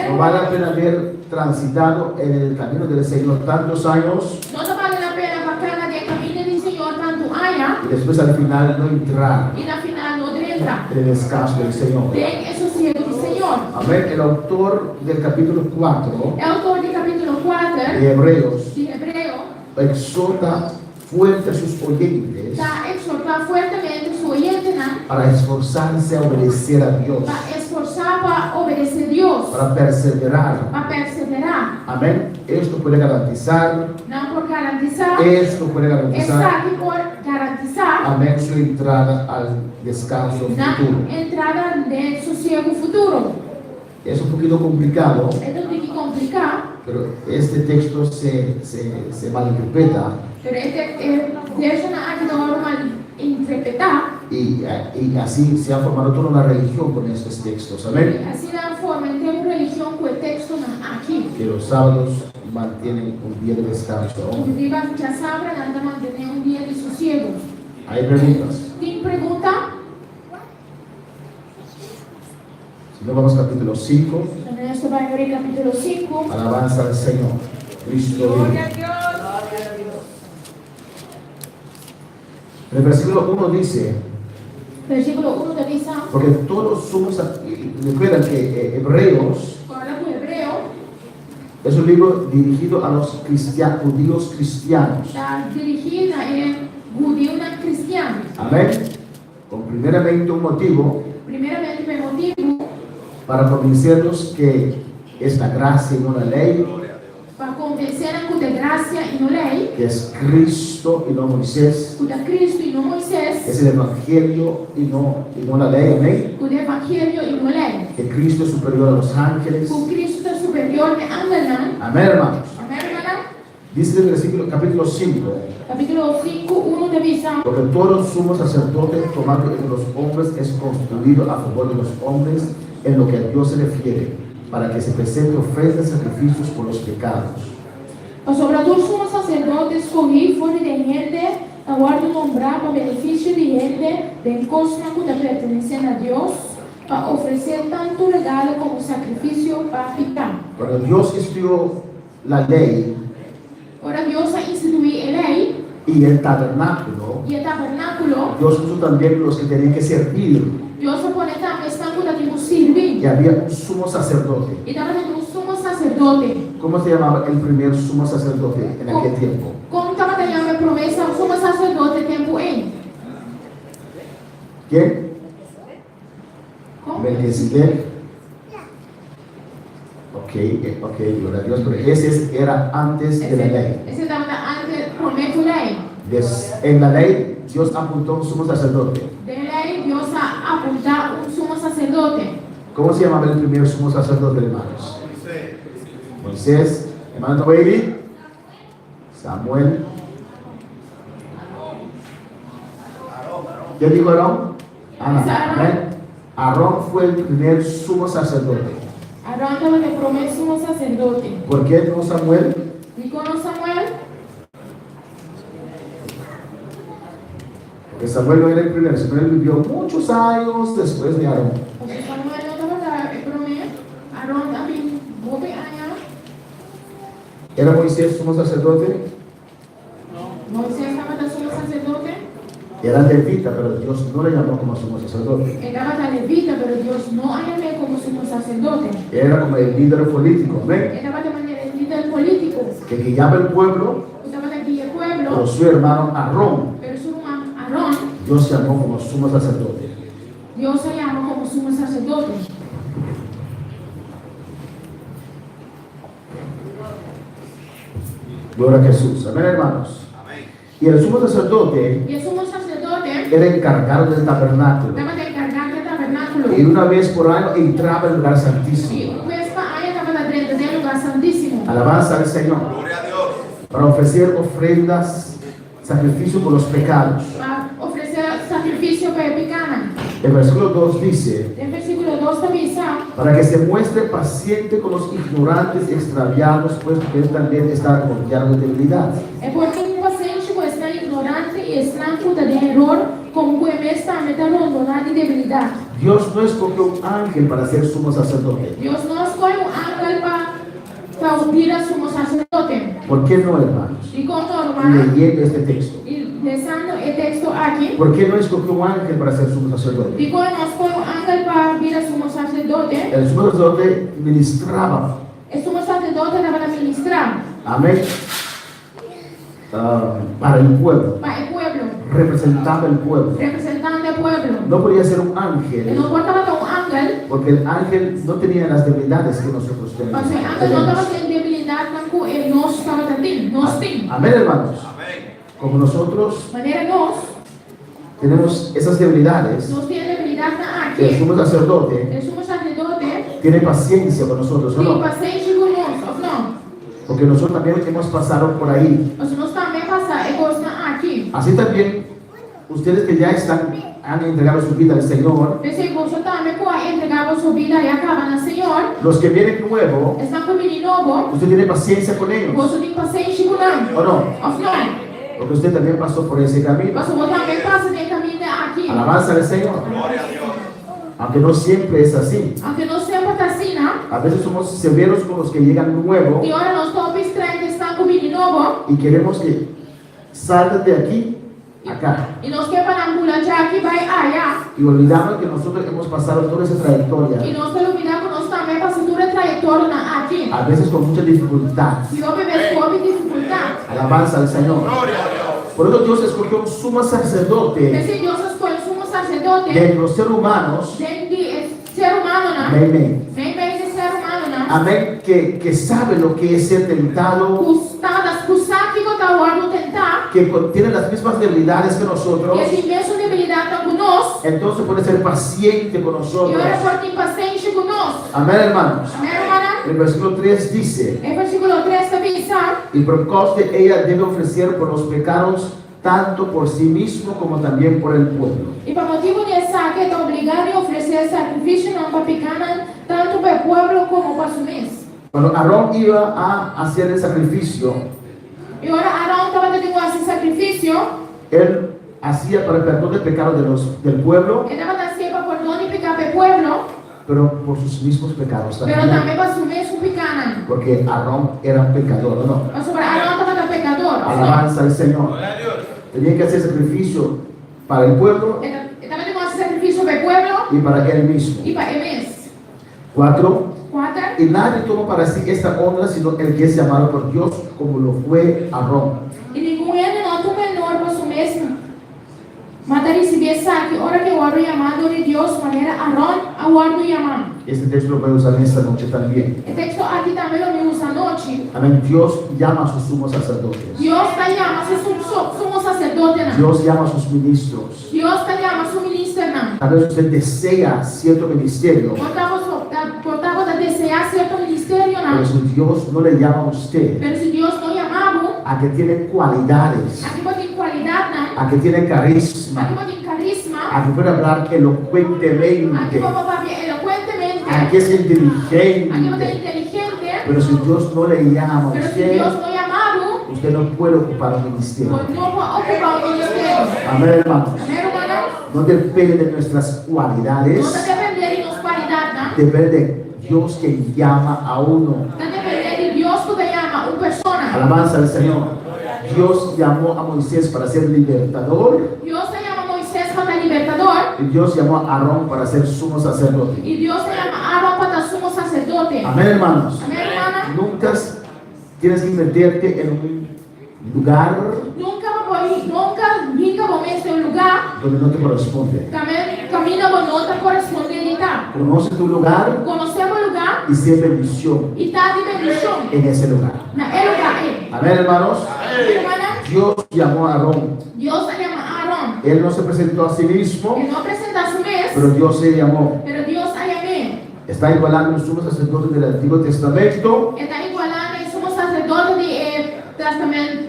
No vale la pena haber transitado en el camino del Señor tantos años Não vale a pena para cada que caminha do Senhor tanto aia y después al final no entrar e na final não entra. en el descanso del Señor. Tem esse sossego do Senhor. Amén. El autor del capítulo 4 É autor do capítulo 4 de Hebreos de Hebreu. exhorta fuerte a sus oyentes Está exortar fuertemente su oyente para esforzarse a obedecer a Dios, para esforzar para obedecer a Dios, para perseverar. para perseverar. Amén. Esto puede garantizar, Não por garantizar, esto puede está garantizar, aqui por garantizar amén, su entrada al descanso na futuro. entrada de sossego futuro. Es un poquito complicado, Então tem que complicar, pero este texto se malinterpreta pero deixa na aqui normal interpretar. y así se ha formado toda una religión con estos textos. Amén. Assim na forma, tem uma religião com o texto aqui. Que los sábados mantienen un día de descanso. Inclusive já sabe, anda manter dia de sossego. ¿Hay preguntas? Tem pergunta? Si no, vamos al capítulo 5. Também esto vai abrir capítulo 5. Alabanza al Señor. Cristo vive. En el versículo 1 dice, Versículo 1 da diz, porque todos somos, recuerdan que Hebreos fala do Hebreu, es un libro dirigido a los judíos cristianos. está dirigida em judeu na cristiano. Amén. Con primeramente un motivo Primeiramente, pelo motivo para convencernos que es la gracia y no la ley, para convencer a que de graça e não lei, que es Cristo y no Moisés, que de Cristo e não Moisés, es el Evangelio y no la ley. Amén. que de Evangelho e não lei, Que Cristo es superior a los ángeles. que o Cristo é superior que anda. Amén, hermanos. Amém, irmã? Dice el versículo, capítulo 5, Capítulo 5, 1 da visão. porque todo sumo sacerdote tomado entre los hombres es constituido a favor de los hombres en lo que a Dios se refiere, para que se presente ofrendas y sacrificios por los pecados. O sobrador sumo sacerdote escolhi fora de gente, aguardo nombrar para benefício de gente, de encosta que pertenecen a Dios, para ofrecer tanto regalo como sacrificio para picar. Cuando Dios instituyó la ley Ahora Dios ha instituido la ley y el tabernáculo, y el tabernáculo. Dios puso también los que tenían que servir. Dios se pone también estando que tenemos servir. Y había un sumo sacerdote. Y también tenemos un sumo sacerdote. ¿Cómo se llamaba el primer sumo sacerdote en aquel tiempo? Como estaba teniendo la promesa, un sumo sacerdote tiempo en. ¿Quién? ¿Cómo? Melquisedec. Ok, gloria a Dios, pero ese era antes de la ley. Ese estaba antes, prometo ley. En la ley, Dios apuntó un sumo sacerdote. De ley, Dios ha apuntado un sumo sacerdote. ¿Cómo se llamaba el primer sumo sacerdote, hermanos? Moisés, hermano Baby, Samuel. ¿Qué dijo Aarón? Amén. Aarón fue el primer sumo sacerdote. Aarón estaba de promesa sumo sacerdote. ¿Por qué no Samuel? ¿Y con Samuel? Porque Samuel no era el primero. Samuel vivió muchos años después de Aarón. Porque Samuel no estaba de promesa. Aarón también, 9 años. ¿Era Moisés sumo sacerdote? Moisés estaba de sumo sacerdote. Era levita, pero Dios no le llamó como sumo sacerdote. Estaba de levita, pero Dios no ha llamado como sumo sacerdote. Era como el líder político, amén. Estaba de manera de líder político. Que guiaba el pueblo, Estaba de aquí el pueblo. pero su hermano Aarón, Pero su hermano Aarón, Dios llamó como sumo sacerdote. Dios se llama como sumo sacerdote. Gloria a Jesús, amén, hermanos. Y el sumo sacerdote Y el sumo sacerdote era encargado del tabernáculo. estaba de encargar del tabernáculo. Y una vez por año entraba al lugar Y santísimo. una vez para año estaba de frente del lugar santísimo. Alabanza al Señor. Para ofrecer ofrendas, sacrificio por los pecados. Para ofrecer sacrificio para el pecado. El versículo 2 dice, El versículo 2 también dice, para que se muestre paciente con los ignorantes y extraviados, pues que él también está confiado de debilidad. é porque um paciente que está ignorante e estranho de error, como que está metendo de debilidade. Dios no escogió un ángel para ser sumo sacerdote. Deus não escolhe ángel para ungir a sumo sacerdote. ¿Por qué no, hermanos? E como normal, Leyendo este texto. e lesando o texto aqui, ¿Por qué no escogió un ángel para ser sumo sacerdote? e como não escolhe ángel para ungir a sumo sacerdote, El sumo sacerdote ministraba. o sumo sacerdote estava ministrar Amén. Para el pueblo. para o pueblo, Representaba el pueblo. representando o pueblo. No podía ser un E ángel. não portava um ángel, Porque el ángel no tenía las debilidades que nosotros tenemos. mas o ángel não estava sem debilidade, como ele nós estava tendo, nós temos. Amén, hermanos. Como nosotros Maneira nós, tenemos esas debilidades, nós temos debilidade el aqui. sumo sacerdote O sumo sacerdote tiene paciencia con nosotros, ¿o tem no? paciência conosco, ou não? Porque nosotros también hemos pasado por ahí. Mas nós também passamos e gostamos aqui. Así también, ustedes que ya han entregado su vida al Señor, Você gosta também que entregava sua vida e acaba no Senhor. los que vienen nuevo, Estão com menino novo. usted tiene paciencia con ellos, Você tem paciência com ele. ¿o no? Ou não? Porque usted también pasó por ese camino. Mas você também passa dentro caminho aqui. Alabanza al Señor. Aunque no siempre es así. Aunque não sempre está assim, não? A veces somos severos con los que llegan nuevo E ora nós estamos estranhos que estão com menino novo. y queremos que salgan de aquí a acá. E nós queremos ambular já aqui, vai allá. Y olvidamos que nosotros hemos pasado toda esa E trayectoria, nós temos que olvidar que nós também passamos toda a trajetória aqui. a veces con mucha dificultad. E eu bebê com dificuldade. Alabanza al Señor. Por eso Dios escogió un sumo sacerdote Esse Deus escolhe sumo sacerdote de los seres humanos. dentro de ser humano, não? Amén. Nem bem de ser humano, não? Amén. Que sabe lo que es ser tentado, Custadas, custar que está o ano tentar, que tiene las mismas debilidades que nosotros. e esse mesmo debilidade está conosco, Entonces puede ser paciente con e nosotros. ora por ter paciência conosco. Amén, hermanos. Amém, irmã? El versículo 3 dice: Em versículo 3 também está, y por conste ella debe ofrecer por los pecados tanto por sí mismo como también por el pueblo. e por motivo de saque está obrigado a oferecer sacrifício não para pecar, tanto tanto para el pueblo como para su mes. Cuando Aarón iba a hacer el sacrificio, Y ahora Aarón estaba teniendo ese sacrificio, él hacía para el perdón de pecados del pueblo, estaba haciendo por perdón y pecar para el pueblo, pero por sus mismos pecados pero también. también para su mes un pecado. Porque Aarón era un pecador, ¿o no? O sea, Aarón estaba pecador. Alabanza al Señor. Tenía que hacer sacrificio para el pueblo Estaba teniendo ese sacrificio para el pueblo y para él mismo. y para el mes. 4. 4. Y nadie tomó para sí esta honra sino el que es llamado por Dios, como lo fue Aarón. E ninguém não toma menor para su mesmo. Mas receber saque, ora que o oro llamado de Dios, maneira Aarón a oro llamado. Este texto lo voy a usar en esta noche también. El texto aquí también lo usa anoche. Amén. Dios llama a sus sumos sacerdotes. Dios está llamando a sumo sacerdote. Dios llama a sus ministros. Dios está llamando a su ministro. Tal vez usted desea cierto ministerio, Portava de desear cierto ministerio. pero si Dios no le llama a usted, Pero si Dios no llamaba, a que tiene cualidades, aquí no tiene cualidad, a que tiene aquí carisma, no tiene carisma, a que puede hablar aquí elocuentemente, no va bien elocuentemente, a que es aquí no inteligente, tiene inteligente, pero si Dios no le llama a pero si usted, Dios no llamaba, usted no puede ocupar un ministerio. pues no va a ocupar un ministerio. Amén, hermanos. Amén, hermano. No depende de nuestras No cualidades, te depende de nuestra cualidad, ¿no? depende de Dios que llama a uno. No depende de Dios que te llama, una persona. Alabanza al Señor. Dios llamó a Moisés para ser libertador Dios te llama a Moisés para el libertador y Dios llamó a Aarón para ser sumo sacerdote. y Dios te llama a Aarón para el sumo sacerdote. Amén, hermanos. Amén, hermana. Nunca tienes que meterte en un lugar Nunca vamos a un lugar, donde no te corresponde. también camina con otra correspondibilidad. Conoce tu lugar Conocemos el lugar y sé bendición y está de bendición. en ese lugar. En el lugar, Amén, hermanos. hermana. Dios llamó a Aarón. Dios te llama a Aarón. Él no se presentó a sí mismo, Que no presenta su mes, pero Dios se llamó. pero Dios a llamé. Está igualando el sumo sacerdote del Antiguo Testamento Está igualando el sumo sacerdote del Testamento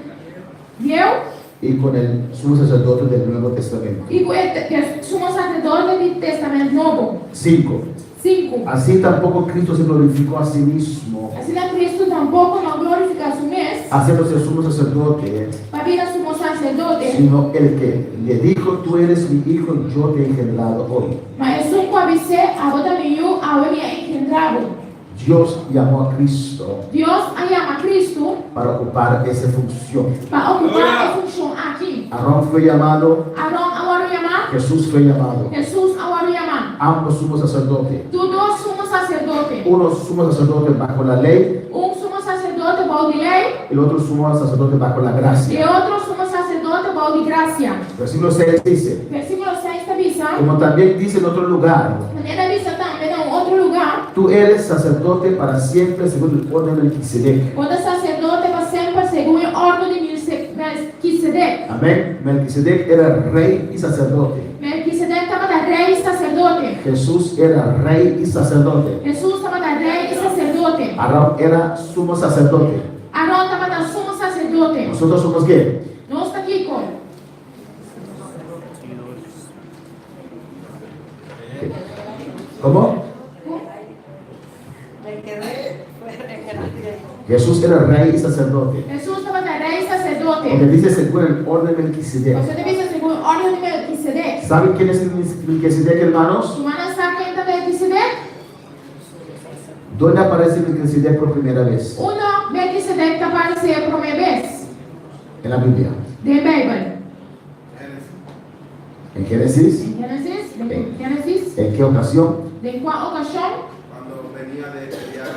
Viejo y con el sumo sacerdote del Nuevo Testamento. y el sumo sacerdote del Testamento Nuevo. 5. 5. Así tampoco Cristo se glorificó a sí mismo, Así que Cristo tampoco no glorifica su mes, haciéndose el sumo sacerdote, para ir a sumo sacerdote. sino el que le dijo: tú eres mi hijo, yo te he engendrado hoy. Mas es un coavice, ahora mío, ahora me ha engendrado. Dios llamó a Cristo Dios llama a Cristo para ocupar esa función. para ocupar la función aquí. Aarón fue llamado, Aarón ahora llama, Jesús fue llamado. Jesús ahora llama. Ambos sumos sacerdotes. Tú dos sumos sacerdotes. Uno sumo sacerdote bajo la ley, Un sumo sacerdote bajo de ley el otro sumo sacerdote bajo la y gracia. otro sumo sacerdote bajo de gracia. Versículo 6 dice: Versículo 6 te avisa. como también dice en otro lugar, Mañana avisa también en otro lugar. tú eres sacerdote para siempre según el orden de Melquisedec. Cuando sacerdote va siempre según el orden de Melquisedec. Amén. Melquisedec era rey y sacerdote. Melquisedec estaba de rey y sacerdote. Jesús era rey y sacerdote. Jesús estaba de rey y sacerdote. Aarón era sumo sacerdote. Aarón estaba de sumo sacerdote. Nosotros somos ¿qué? No está aquí con. ¿Cómo? Jesús era rey y sacerdote. Jesús estaba de rey y Porque sacerdote. dice según el orden de Melquisedec. Usted dice según el orden de Melquisedec. ¿Saben quién es el Melquisedec, hermanos? ¿Tu mano está quién está Melquisedec? ¿Dónde aparece Melquisedec por primera vez? Uno, Melquisedec aparece por primera vez En la Biblia. de Bíblia. En Génesis. En Génesis, ¿En qué ocasión? ¿de cuál ocasión? Cuando venía de pelear,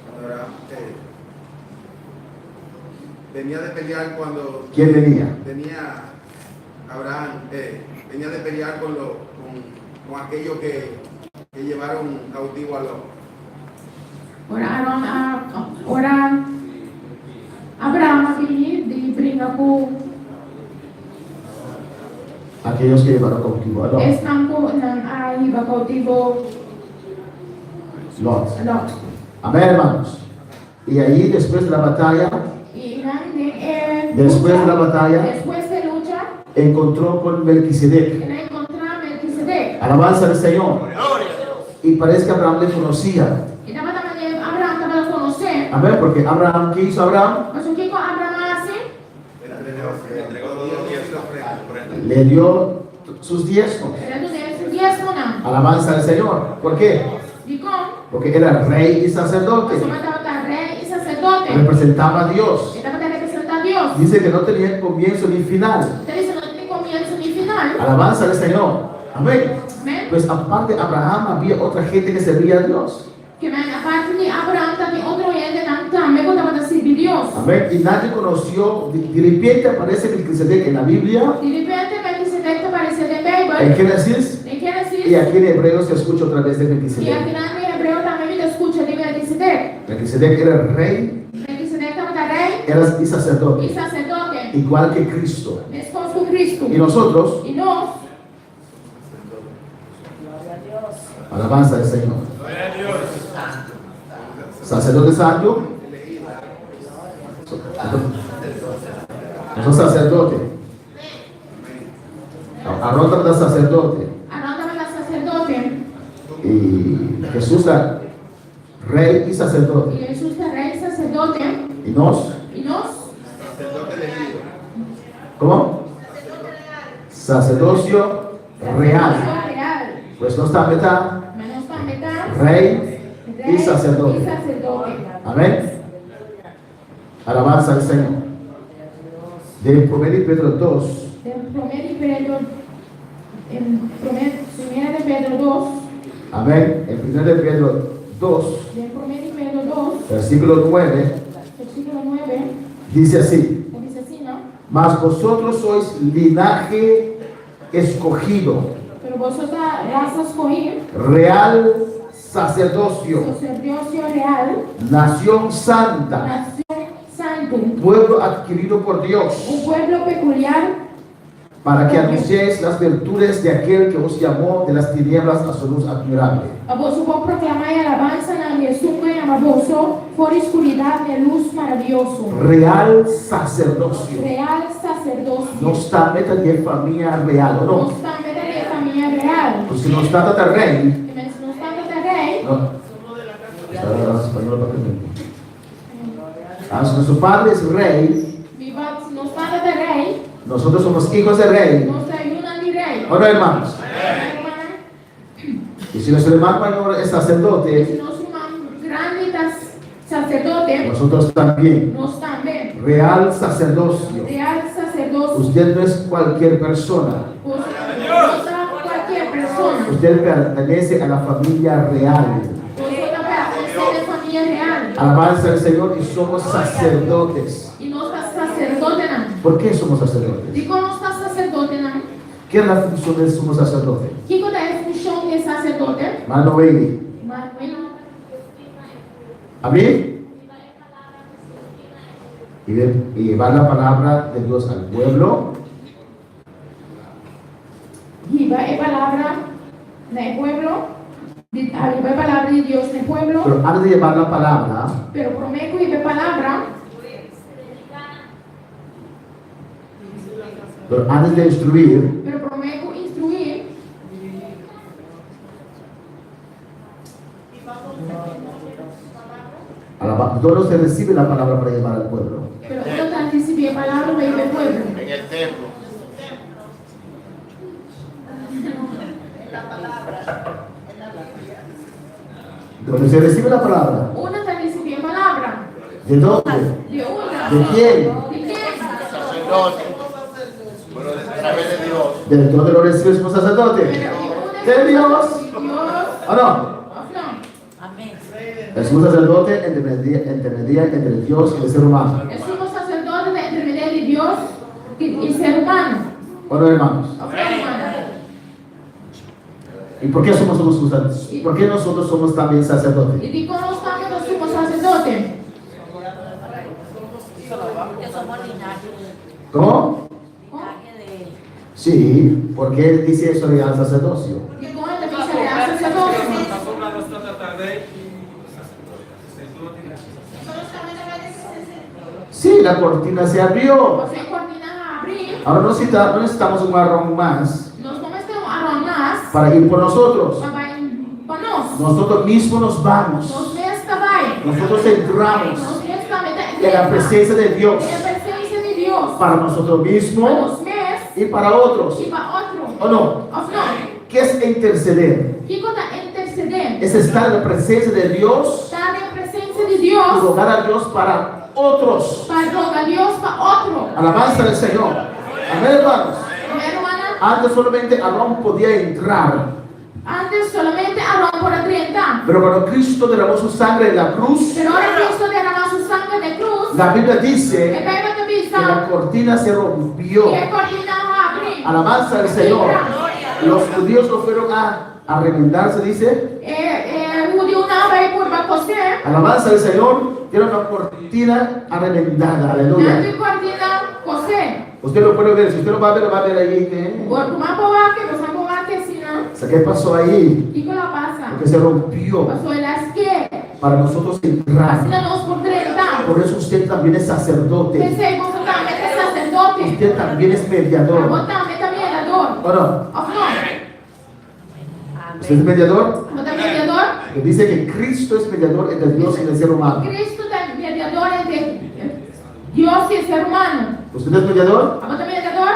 cuando era, venía de pelear cuando ¿Quién venía? venía Abraham, venía de pelear con aquellos que llevaron cautivo a los. Ora Abraham vini de brincar com Aquellos que llevaron cautivo a Lot. estão aí cautivo Lot. Lot. Amén, hermanos. Y ahí, después de la batalla, E después de la batalla, después de lucha, encontró con Melquisedec. ele encontrou Melquisedec. Alabanza al Señor. y parece que Abraham le conocía. E dapat naman niya Abraham dapat conocer. Amén, porque Abraham, ¿qué hizo Abraham? Mas o que ko Abraham hace? Le dio sus diezmos. Ele do su diezmo na. Alabanza al Señor. ¿Por qué? Di como? Porque era rey y sacerdote. Mas dapat rei e sacerdote. Representaba a Dios. E dapat representar a Dios. Dice que no tenía comienzo ni final. Então isso não tem comienzo ni final. Alabanza al Señor. Amén. Amén. Pues aparte de Abraham había otra gente que servía a Dios. Que a parte de Abraham também outro gente também dapat servir Dios. Amén. Y nadie conoció, de repente aparece Melquisedec en la Biblia, De repente Melquisedec aparece de Bible. en Génesis, Em Gênesis. y aquí en Hebreos se escucha otra vez de E aqui Melquisedec. na Hebreu também me escuta de Melquisedec. Melquisedec era rey Melquisedec estava rei era y e sacerdote, sacerdote. igual que Cristo. Mesmo com Cristo. Y nosotros, E nós, alabanza al Señor. Sacerdote santo. No sacerdote. Aarón era sacerdote. Arão estava sacerdote. Y Jesús era rey y sacerdote. E Jesus é rei e sacerdote. Y nos, E nós, ¿cómo? Sacerdocio real. real. Pues no está metá, Mas nós também tá rey y sacerdote. E sacerdote. Amén. Alabanza al Señor. De 1 Pedro 2, En 1 de Pedro 2, amén. En 1 de Pedro 2, de 1 de Pedro 2, versículo 9, versículo 9, dice así: dice así, ¿no? mas vosotros sois linaje escogido, Pero vosotros raza escogida, real sacerdocio, sacerdocio real, nación santa, nación santo, pueblo adquirido por Dios, un pueblo peculiar, para que anunciéis las virtudes de aquel que os llamó de las tinieblas a su luz admirable. a vos vos proclamar alabanza na Jesús que llama vos por oscuridad de luz maravilloso, Real sacerdocio. real sacerdocio, No está meta de familia real, ¿o no no? está en vez de familia real, Pues si no está de rey, y no está de rey, no. Está en español para que me- Ah, si nuestro padre es rey, no está de rey, nosotros somos hijos de rey. no se ayudan ni rey. ¿O no, hermanos? Y si nuestro hermano mayor es sacerdote, Si nosso irmão grande está sacerdote, nosotros también. nós também. Real sacerdocio. Real sacerdocio. Usted no es cualquier persona. Você não qualquer pessoa. Usted pertenece a la familia real. Você não pertence à família real. Alabanza al Señor y somos sacerdotes. E nós está sacerdote não. ¿Por qué somos sacerdotes? E como está sacerdote não? ¿Qué es la función de sumo sacerdote? Que qual é a função de sacerdote? Mano Bailey. ¿A mí? Y llevar la palabra de Dios al pueblo. Llevar a palavra no pueblo. Llevar a palavra de Deus no pueblo. Pero antes de llevar la palabra, Pero prometo llevar palavra. pero antes de instruir, Pero prometo instruir. todos se recibe la palabra para llevar al pueblo. Pero uno tan recibir palabra para ir al pueblo. En el templo. Donde se recibe la palabra, Uno tan recibir palabra. ¿de dónde? De una. ¿De quién? ¿De quién? Sacerdote. Bueno, a través de Dios. ¿De dónde lo recibe como sacerdote? Pero De Dios. Dios. ¿O no? No. Es un sacerdote intermedia entre Dios y el ser humano. Es un sacerdote de intermedio de Dios y ser humano. ¿O no, hermanos? O ser humano. ¿Y por qué ¿Por qué nosotros somos también sacerdotes? Y digo, no estamos como sacerdote. ¿Cómo? Sí, ¿por qué dice eso de al sacerdocio? Digo, también se le hace sacerdote. Sí, la cortina se abrió. Você coordina a abrir. Ahora no necesitamos un marrón más Nós começamos a arrumar para ir por nosotros. para nós. nosotros mismos nos vamos, Nós mesmos vai. nosotros entramos Nós mesmos vamos en la presencia de Dios na presença de Deus. para nosotros Para mismos nós mesmos y para otros. e para outro. ¿O no? Of não. ¿Qué es interceder? Que conta interceder. Es estar en la presencia de Dios Estar na presença de y Deus. rogar a Dios para otros. Para rogar a Deus para outro. Alabanza del Señor. Amén, hermanos. Amém, hermana? Antes solamente Aarón podía entrar, Antes solamente Aarón podía entrar. pero cuando Cristo derramó su sangre en la cruz, Pero ahora Cristo derramó su sangre de cruz. la Biblia A dice Bíblia também que la está. cortina se rompió. Que a cortina abre. Alabanza del Señor. Los judíos no fueron a remendarse, dice. O judeu não vai por você. Alabanza del Señor. Tiene una cortina remendada. Não Aleluya. tem cortina você. Usted lo puede ver. Si usted lo va a ver ahí. Por uma boa que você boa que assim, não. O sea, ¿qué pasó ahí? Que ela passa? Porque se rompió Passou elas que. para nosotros Assim entrar. nós por entrar. Por eso usted también es sacerdote. Pensei, você também é sacerdote. Usted también es A mediador. você também é mediador. ¿O no? Of não? ¿Usted es mediador? Você é mediador? Que dice que Cristo es mediador entre Dios y el ser humano. Cristo é mediador entre Deus e ser humano. ¿Usted es mediador? A você é mediador?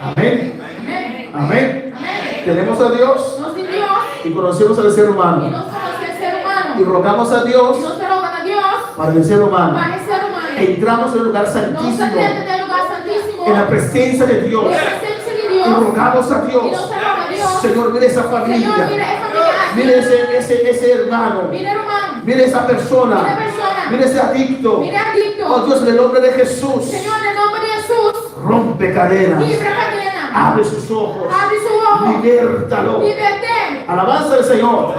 Amén. Amém. Amén. Amém. Tenemos a Dios Nós tem Deus. y conocemos al ser E humano. nós conhecemos ser Y humano. rogamos a E Dios nós rogamos a Deus para el ser humano. para o ser humano. Entramos en el lugar Nós santísimo, entramos no lugar santíssimo. en la presencia de Dios. Na presença de Y Deus. rogamos a E nós Dios. rogamos a Deus. Señor, mire esa Senhor, familia. mira essa família. Mire ese hermano. Mira irmão. Mire esa persona. Mira persona. Mire ese adicto. Mira adicto. Oh Dios, en el nombre de Jesús. Senhor, em nome de Jesus. Rompe cadenas. Quebra a cadena. Abre sus ojos. Abre seu olho. Libértalo. Liberte. Alabanza al Señor.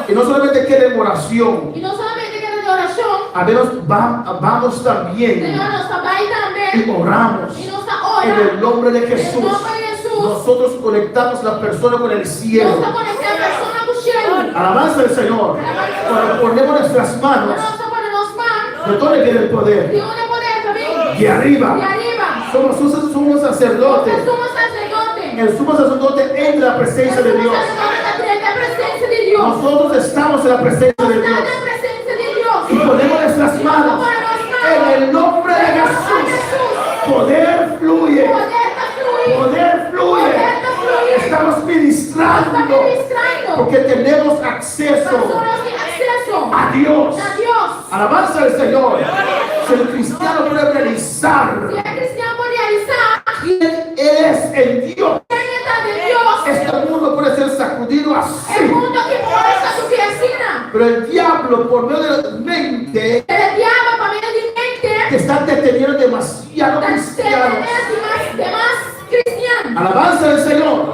Y no solamente quede en oración. E não somente queda de oração. A menos vamos también Senhor, nós também y também. oramos. E nós está En el orando. nombre de Em Jesús. nome de Jesus. Nosotros conectamos la persona con el Nós cielo. está conectando a pessoa com o cielo. Alabanza al Señor. Cuando ponemos nuestras manos, Nós estamos com as mãos. ¿de dónde viene el De poder? onde poder também? De arriba. De arriba. Somos un sumo sacerdote. Nós somos sacerdote. El sumo sacerdote entra en la presencia de Dios. Na presença de Deus. Nosotros estamos en la presencia de Está Dios. na presença de Deus. Y ponemos nuestras manos en el nombre de Jesús. Poder fluye. Poder está fluindo. Poder fluye. Poder está fluindo. Estamos Está ministrando ministrando. porque tenemos acceso Pessoas têm acesso a Dios. a Deus. Alabanza al Señor. Si el cristiano puede realizar Se é cristão por realizar, quién es en Dios, quem está de Deus. este mundo puede ser sacudido É así. mundo que pode estar subversina. Pero el diablo, por medio de la mente, El diabo, para meio de mente, que está deteniendo demasiado cristianos. demás cristianos. Alabanza al Señor.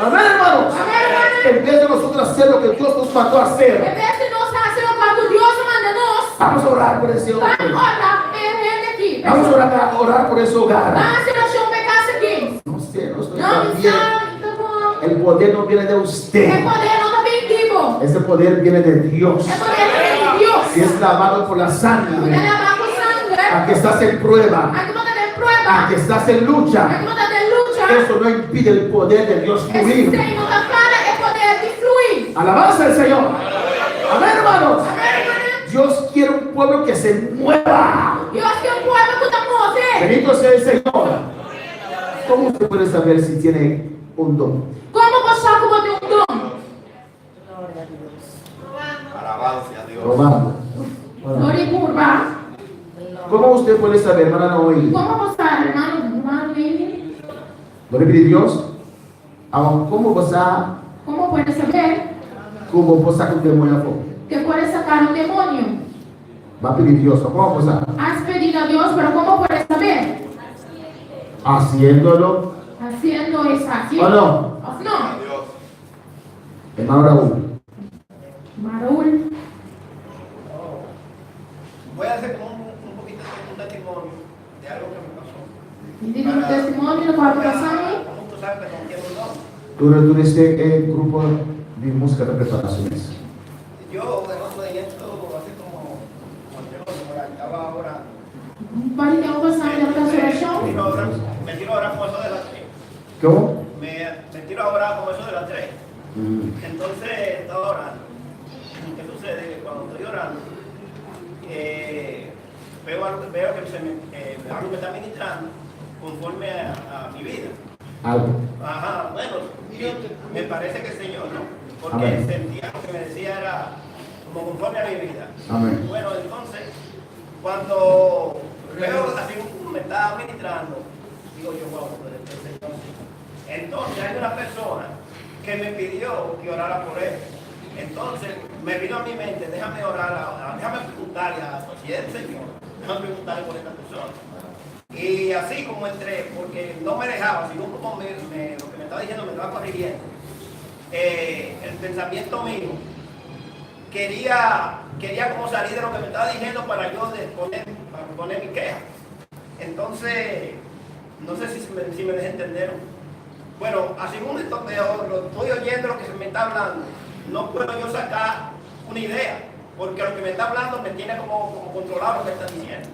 Amén, hermanos. Amém, hermano? En vez de nosotros hacer lo que Dios nos mandó a Em hacer, vez de nós fazer o quanto Deus manda nós, vamos a orar por ese vamos hombre. orar ele aqui. Vamos a orar por ese hogar. Vamos se achou um pecado aqui. No sé, no estoy Não tan bien. está, tá bom. El poder no viene de É usted. poder, não está bem vivo. Ese poder viene de Dios. É poder de Deus. Si es lavado por la Ele sangre, lava com sangue. a que estás en prueba, Aqui não está de a prueba. que estás en Aqui lucha, não está de luta. eso no impide el poder de Dios Esse fluir. trem não está para, é poder de fluir. Alabanza al Señor. Amén, hermanos. Amém, hermano? Dios quiere un pueblo que se mueva. Deus quer um povo que está mover. Bendito sea el Señor. ¿Cómo usted puede saber si tiene un don? Como você como tem um dom? Alabanza a Dios. Robando. Bueno, Glória e curva. ¿cómo usted puede saber, hermana Noé? Como você, irmão ele? ¿Lo pide Dios? Ahora, ¿cómo vas a Como pode saber sacar un demonio afuera? que pode sacar um demônio? Va a pedir Dios. ¿Cómo vas a? Has pedido a Deus, pero como pode saber? Haciéndolo. Haciendo isso aqui? ¿O no? Ou não? Dios. Hermano Raúl. Marul. Voy a hacer como un poquito de un testimonio de algo que me pasó. Me diga um testemunho do qual passamos. Como tú sabes que no quiero un don. Tú eres el grupo de música de preparaciones. Yo en otro de esto, así como estaba ahora, Pode ter um passando da oração? me tiro ahora como eso de las 3. ¿Cómo? Me tiro ahora como eso de las 3. Entonces, estaba orando. ¿Qué sucede? Que cuando estoy orando, veo que algo me está ministrando conforme a mi vida. Algo. Ajá, bueno, me parece que el Señor, ¿no? Porque Amén. sentía lo que me decía era como conforme a mi vida. Amén. Bueno, entonces, cuando veo así me está ministrando, digo yo, wow, pero este Señor. Entonces hay una persona que me pidió que orara por él. Entonces me vino a mi mente, déjame orar, déjame preguntarle a si es el Señor, déjame preguntarle por esta persona. Y así como entré, porque no me dejaba, sino como lo que me estaba diciendo me estaba corrigiendo. El pensamiento mío quería como salir de lo que me estaba diciendo para yo poner mi queja. Entonces, no sé si me dejé entender. Bueno, así como lo estoy oyendo lo que se me está hablando, no puedo yo sacar una idea, porque lo que me está hablando me tiene como controlado lo que está diciendo.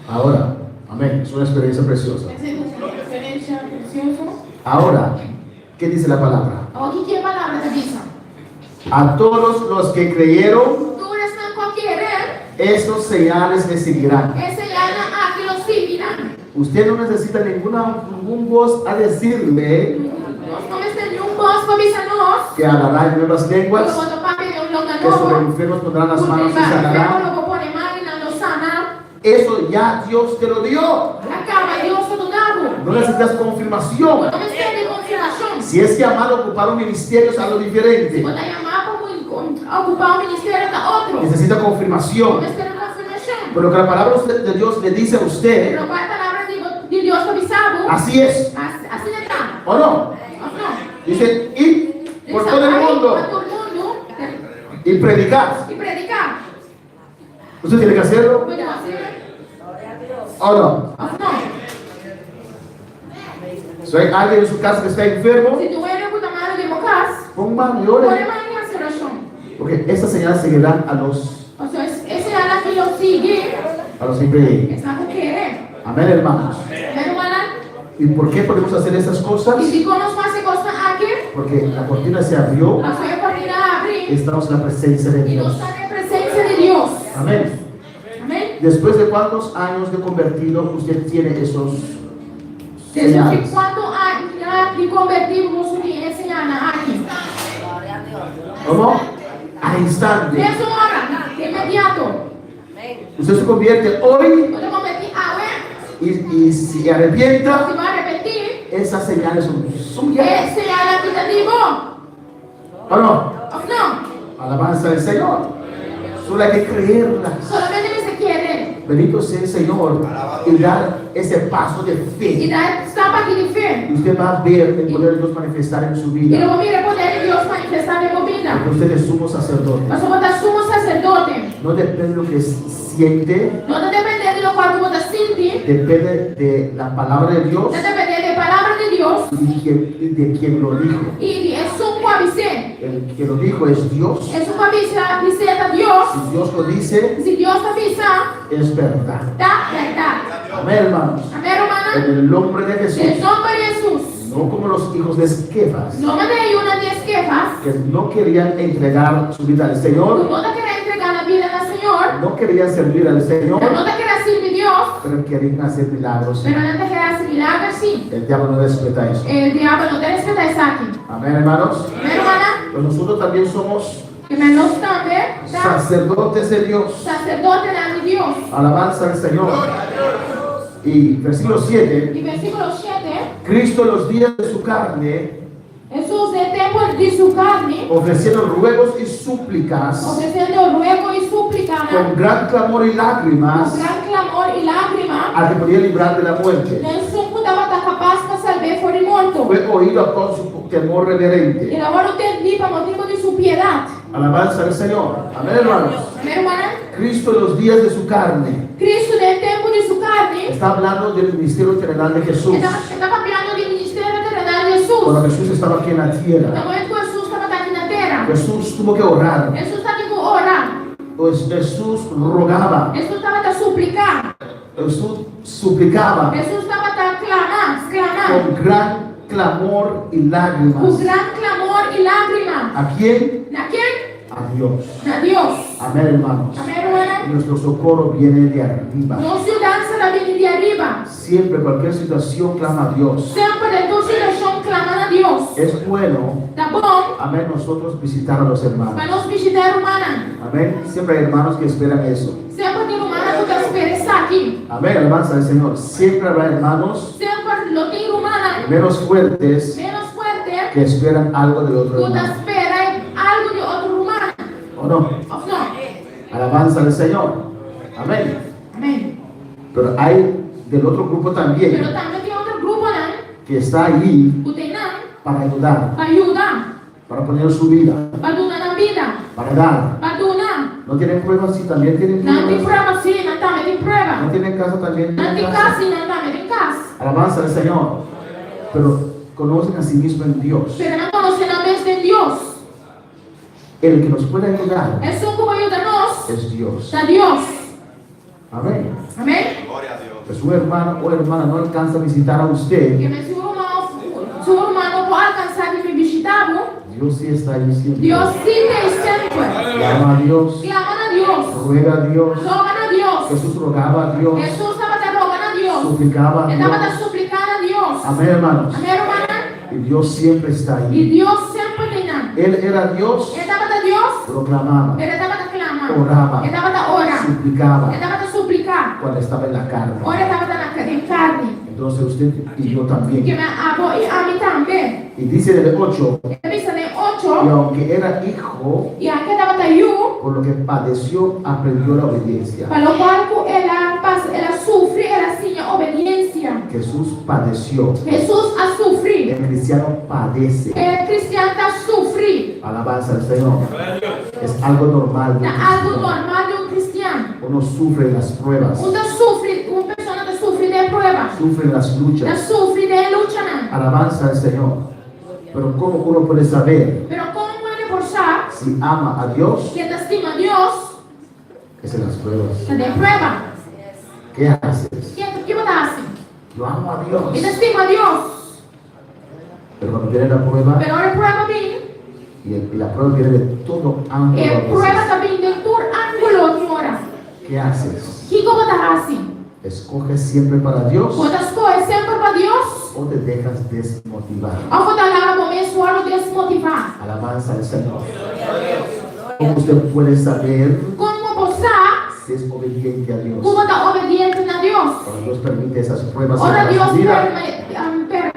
Ahora, amén, es una experiencia preciosa. Essa é uma referência preciosa. Ahora, ¿qué dice la palabra? O que é a palavra da Bíblia? A todos los que creyeron, Todos não qualquer, estos señales les seguirán. essa é a que los seguirán. Usted no necesita ningún voz a decirle Nós não estamos um voz para avisar nós. que hablará en nuevas lenguas, Quando o papai deu um lugar que sobre novo, enfermos pondrán las porque manos y vai, sanarán. eu vou pôr mal e não sana. Eso ya Dios te lo dio. Acaba, Deus te dado. No necesitas confirmación. Não está de consideração. Si es llamado a ocupar un ministerio es algo diferente. Quando é chamar para ocupar o ministério da outro, Necesita não confirmación. está de confirmação. Pero que la palabra de Dios le dice a usted, Pero qual é a palavra de Deus para avisar? así es. Assim está. ¿O no? Não. Dice, ir por todo el Para mundo todo mundo y predicar. e predicar. ¿Usted tiene que hacerlo? Pode fazer? ¿O no? Não. Si hay alguien en su casa que está enfermo, Se tu eres puta madre de bocas, pongan y pode oren. mais a oração. Porque estas señales seguirán a los Ou seja, esse é a que eu sigo. que creen. Essa que querer. Amén, hermanos. Pero para ¿Y por qué podemos hacer estas cosas? e se como faz coisa aqui, Porque la cortina se abrió. a sua partida abre Estamos en la presencia de e nós Dios. estamos em presença de Deus. Amén. Amém? Después de cuántos años de convertido usted tiene esos Desde señales. quando de convertimos em ensinar aqui. ¿Cómo? Al instante. Nessa hora, de imediato. Usted se convierte hoy Quando eu converti agora, y se arrepienta. se vai repetir. Esas señales son suyas. Essa é a vida de bom. ¿O no? Ou não? Alabanza del Señor. Solo hay que creerla. Solamente você querer. Bendito sea el Señor y dar ese paso de E fe. daí, estava aqui de fé. Y usted va a ver el poder de Dios manifestar en su E vida. eu vou ver o poder de Deus manifestar na minha vida. Porque usted es sumo sacerdote. Nós somos da sumo sacerdote. No depende de lo que siente, Não depender de lo qual você sente. depende de la palabra de Dios Não depender da palavra de Deus. y de quien lo dijo. E é só com avisar. El que lo dijo es Dios. É só com avisar a Deus. Si Dios lo dice, Se Deus avisar, es verdad. tá verdade. Amén, hermanos. Amém, En hermana? el nombre de Em Jesús. nome de Jesus. No como los hijos de Esquefas, Não mandei uma de esquerdas. que no querían entregar su vida al Señor, Não te querer entregar a vida do Senhor. no querían servir al Señor, Não te querer servir Deus. pero querían hacer milagros. Pero não te querer hacer milagres, sim. El diablo no respeta eso. O diabo não te respeita isso aqui. Amén, hermanos. Amém, hermana? Pues nosotros también somos E nós também, tá? sacerdotes de Dios. Sacerdote de Deus. Alabanza al Señor. Y versículo 7. E versículo 7. Cristo en los días de su carne, Jesús de tempo de su carne, ofreciendo ruegos y súplicas, ofrecendo ruego y súplica con gran clamor y con lágrimas, gran clamor y lágrima, al que podía librar de la muerte. Nelson estava capaz para salvar por el muerto. Fue oído con su temor E reverente. agora entendi para motivo de su piedad. Alabanza al Señor. Amén, hermanos. Amém, hermana? Cristo en los días de su carne. Cristo del tempo de su carne, Está hablando del ministerio terrenal de Jesús. estava hablando del ministerio terrenal de Cuando Jesús. Jesús estaba aquí en la No tierra, momento Jesús estava aqui na terra. Jesús tuvo que orar. Jesús estava aqui orar. Pues Jesús rogaba. Jesús estava a suplicar. Jesús suplicaba Jesús estava a clamar, clamar. con gran clamor y Com lágrimas. gran clamor clamor y lágrima. ¿A quién? ¿A quién? A Dios. A Dios. Amén, hermanos. Amén, hermana. Y nuestro socorro viene de arriba. Nossa dança la viene de arriba. Siempre, cualquier situación, clama a Dios. Sempre da tua situação clamando a Deus. Es bueno, Tá bom? amén, nosotros visitar a los hermanos. Para nos visitar humana. Amén. Siempre hay hermanos que esperan eso. Sempre tem humana que te espera estar aqui. Amén, alabanza del Señor. Siempre habrá hermanos Sempre lo tem humana menos fuertes menos fuerte que esperan algo de otro que te hermano. espera algo de outro humana. ¿O no? Ou não? Alabanza del Señor. Amén. Amém. Pero hay del otro grupo Pero también também tem outro grupo, né? que está allí O tem não, para ayudar, para ajudar, para poner su vida, para donar na vida, para dar. para donar. No tienen pruebas, sí, también tienen Não tem pruebas. prova sim, não também tem No prova. tienen casa, también Não tienen tem casa. casa sim, não também tem casa. Alabanza del Señor. Pero conocen a sí mismo en Dios. Pero não conhecem a vez de Deus. El que nos puede ayudar É só como ajuda nós, es Dios. da Deus. Amén. Amém? Que su hermano o hermana no alcanza a visitar a usted, Porque se o humano pode alcançar de me visitar, Dios sí está ahí siempre. Deus sim tem sempre. Llama a Dios, Claman a Deus, ruega a Dios. rogan a Deus. Jesús rogaba a Dios, Jesus estava te rogando a Deus. suplicaba a Ele estava te Dios. suplicando a Deus. Amén, hermanos. Amém, irmã? Y Dios siempre está E ahí. Deus sempre tem nada. Él era Dios, Ele estava te Deus, proclamaba, ele estava te clamando. oraba, Ele estava te orar. suplicaba Ele estava te suplicar. cuando estaba en la carne. Ora estava em carne. Entonces usted y yo Que también. me amo e a mim também. Y dice en el 8, Ele diz em y 8. aunque era hijo, E aqui estava te eu. por lo que padeció, aprendió la obediencia. Para o qual ela sofre, ela sim a obediência. Jesús padeció. Jesus a sofrer. El cristiano padece. O cristiano está a sofrer. Alabanza al Señor. Es algo normal. de un É algo cristiano. normal de cristiano. Uno sufre las pruebas, Uma pessoa está sofre de prova. sufre las Está luchas. sofre de luta. Não. Alabanza al Señor. Pero ¿cómo uno puede saber Pero como ele forçar si ama a Dios? que te estima a Deus, Es en las pruebas. está de prova. ¿Qué haces? Que você assim? Yo amo a E te Dios. estima a Deus. Pero cuando viene la prueba, Pero a prova vem. y la prueba viene de todo ángulo, E a a veces, prova está vindo de todo ângulo de hora. ¿qué haces? Que como está assim? ¿Escoges siempre para Dios Quantas coisas sempre para Deus? o te dejas desmotivar? Ou quando ela começa a desmotivar? Alabanza al Señor. ¿Cómo usted puede saber Como você, si es obediente a Dios? como está obediente a Deus? Cuando Dios permite esas pruebas en Ora Deus nuestra vida,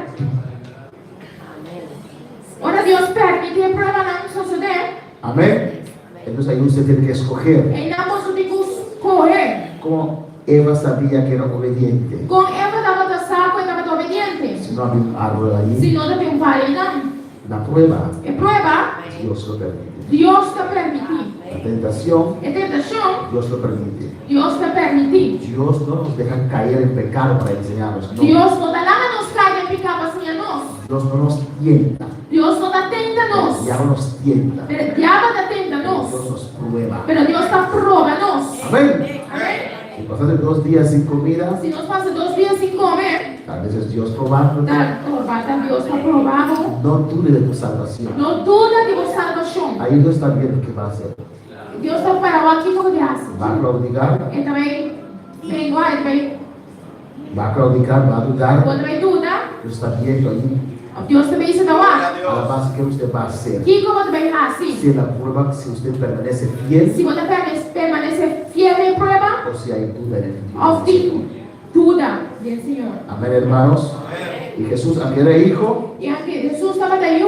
Ora Deus permite a prova não suceder. amén. Entonces ahí usted tiene que escoger. E não posso escorrer. Como Eva sabía que era obediente. Com Eva estava de saco e estava obediente. Si no había un árbol ahí, Se não tem vale não. la prueba, E prova, Dios lo permite. Deus te permite. La tentación, E tentação, Dios lo permite. Deus te permite. Dios no nos deja caer en pecado para enseñarnos. No. Deus não dá nada nos cai em pecado assim a nós. Dios no nos tienta. Deus não está tenta El nós. diablo nos tienta. Pero o diabo está tenta nós. Dios nos prueba. Pero Deus está prova nós. Amén. Amém? Si pasaste 2 días sin comida, Se nós passa 2 dias sem comer, tal vez es Dios probándote. Deus está provando. No dude de tu salvación. Não duda de você salvação. Ahí Dios está viendo qué va a hacer. Deus está parado aqui por graça. Va a claudicar, Ele também vem igual, ele vem. va a claudicar, va a dudar. Quando vem duda, Dios está viendo ahí. Deus também se dá lá. Alabanza, ¿qué usted va a hacer? Que como também faz assim? Si en la prueba, si usted permanece fiel Se você permanecer fiel em prova, o si hay duda en el ao tiempo. fim, duda do Senhor. Amén, hermanos. Y Jesús, aunque era hijo, E aqui, Jesus estava daí,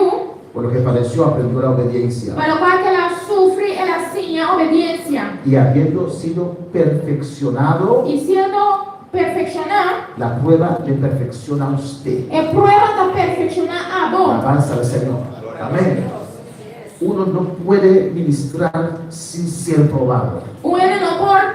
por lo que padeció, aprendió la obediencia. para o qual que ela sofre, ela sim a obediência. Y habiendo sido perfeccionado, E sendo perfeccionar, la prueba le perfecciona a usted. é prova para perfeccionar a boa. Alabanza al Señor. Amén. Uno no puede ministrar sin ser probado. Ele não pode,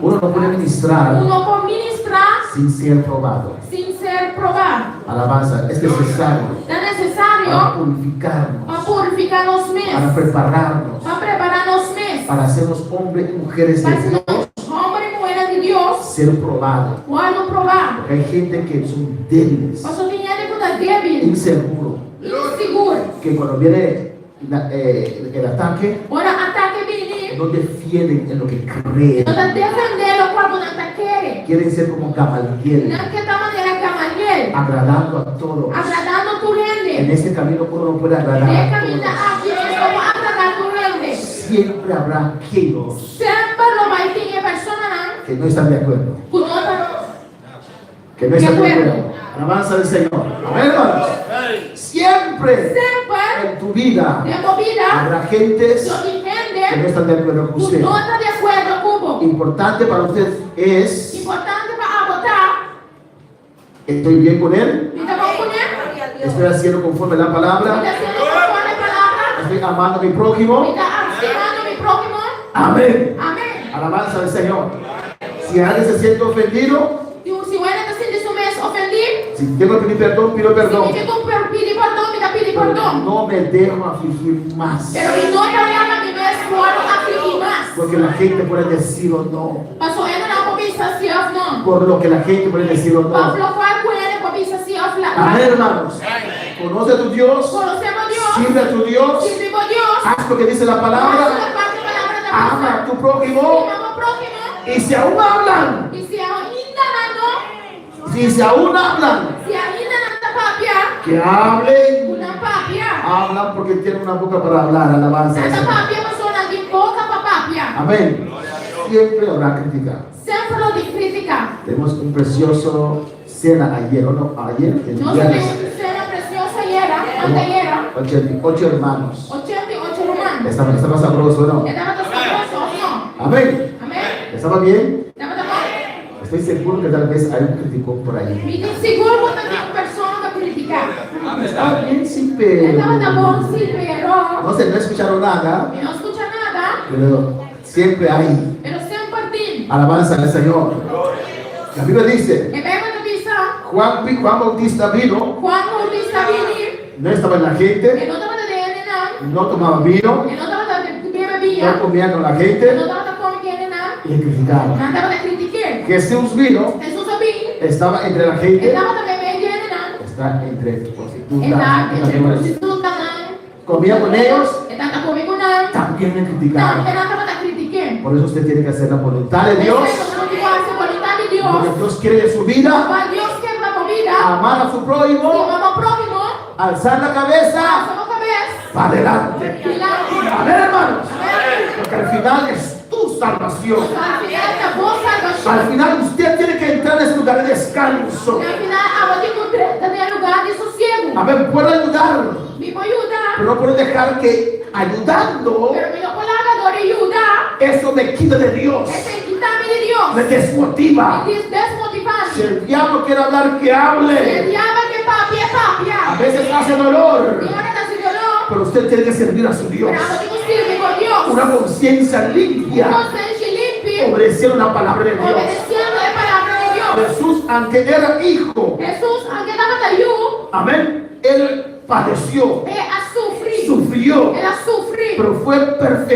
Uno no puede ministrar não pode ministrar sin ser probado. sem ser provado. Alabanza, es necesario É para necessário purificarnos, para purificar nos para mesmos, prepararnos, para preparar nos mesmos, para hacernos hombres y mujeres de para ser Dios, homem e mulher de Deus, ser probados. quando provado. Porque hay gente que son débiles, Mas só tem ele que está débil, inseguros, inseguro. que cuando viene el ataque, Ora ataque viene, no defienden en lo que creen. non da defenderlo quando non attaccare. Quieren ser como Gamaliel, Non che da maniera Gamaliel, agradando a todos. agradando tu En rende. este camino uno no puede agradar Ne a cammina todos. a Dio, come agradar tu rende. Siempre habrá aquellos Sempre lo vai tenere persona que no están de acuerdo. con otra. Que no están de acuerdo. Alabanza del Señor. Amén, hermanos. Siempre Sempre, en tu vida nella vita, habrá gentes lo que no difende, están de acuerdo con tu usted. non sta di acuerdo con voi. Importante para usted es, Importante per votar, ¿estoy bien con él? mi devo punire, ¿Estoy haciendo conforme a la mi palabra? sta haciendo conforme palabra, ¿Estoy amando a mi mi prójimo? sta amando mi prójimo. Amén. Amen. Alabanza del Señor. Si alguien se siente ofendido, Se vuoi che senti su me offendi, si tengo que pedir perdón, pido se perdón. mi dico per pidi perdono, mi da pidi Pero perdono. no me dejo afligir más. Pero mi non italiana mi ves fuori a figli mas. Porque la gente puede decir o no. Passo io non ho povista si off no. Por lo que la gente puede decir o Pa no. flofar quelle povista si off la. Amén, hermanos. Conoce a tu Dios. Conosciamo Dio. Sirve a tu Dios. Sirviamo Dio. Haz lo que dice la Passo palabra. la parte palabra da Ama a Dio. tu prójimo. Amiamo prójimo. Y si aún hablan, E siamo indagando. si aún hablan, Si ainda non sta pappia, que hablen. una pappia. Hablan porque tienen una boca para hablar. Alabanza al Nella Señor. pappia ma sono di poca pappia. Amén. Siempre habrá crítica. Sempre lo di critica. Tenemos un precioso cena ayer, ¿o no? Ayer, el Non viernes. sapevo che cena preziosa iera, anteera. 8 hermanos. 88 romani. Estaba sabroso, ¿no? E davate sabroso, no? Amén. Amen? ¿Estaba bien? Davate buono? Estoy seguro que tal vez hay un criticón por ahí. Mi dico sicuro che c'è persona da criticare. Está bien, sí, E pero... davate buono, sì, però. No sé, no escucharon nada, E non scusa nada, pero siempre hay però sempre lì. alabanza al Señor. La Biblia dice, E beh, quando vista, Juan Bautista vino, quando lui sta venire, no estaba en la e gente, non davate vedere, no? no tomaba vino, E non davate bere no via, comía con la e gente non davate come che no? y le criticaban. Non davate criticare. Jesús vino, Gesù sapì, estaba entre la e gente, davate vedere, no? está entre E prostitutas, da, e c'è pecadores. prostituta, no? Comía con ellos, E tanta come con noi. también le No, criticaban. che non davate criticare. Por eso usted tiene que hacer la voluntad de Per Dios, questo non ti vuole volontà di lo que Dio. Dios quiere de su vida, Ma Dio scherma con vita. amar a su prójimo, Chiamiamo prójimo. alzar la cabeza Siamo cabeza. para adelante. Milano. Amén, hermanos. Amen. Porque al final es tu salvación. Al final la buona Al salvazione. final usted tiene que entrar en ese lugar de descanso. Al final a ti da nel lugar di sossiego. Amén, puede ayudar, Mi può aiutare. pero no puede dejar que ayudando Però mi dopo l'agadore aiuta. eso me quita de Dios, E sei quitami di Dio. me desmotiva. Mi Si desmotivati. el diablo quiere hablar, que E hable. diamo che papi è A papia. veces hace dolor, Dio non si dolò. pero usted tiene que servir a su Dios. Però ti costringi con Dio. Una conciencia limpia, Non sei limpi. obedeciendo la palabra de Dios. Obbedeciendo le parole di Dio. Jesús, aunque era hijo, Jesús, anche davanti a Dio, amén, él padeció, e a soffrire. sufrió, E a soffrire. pero fue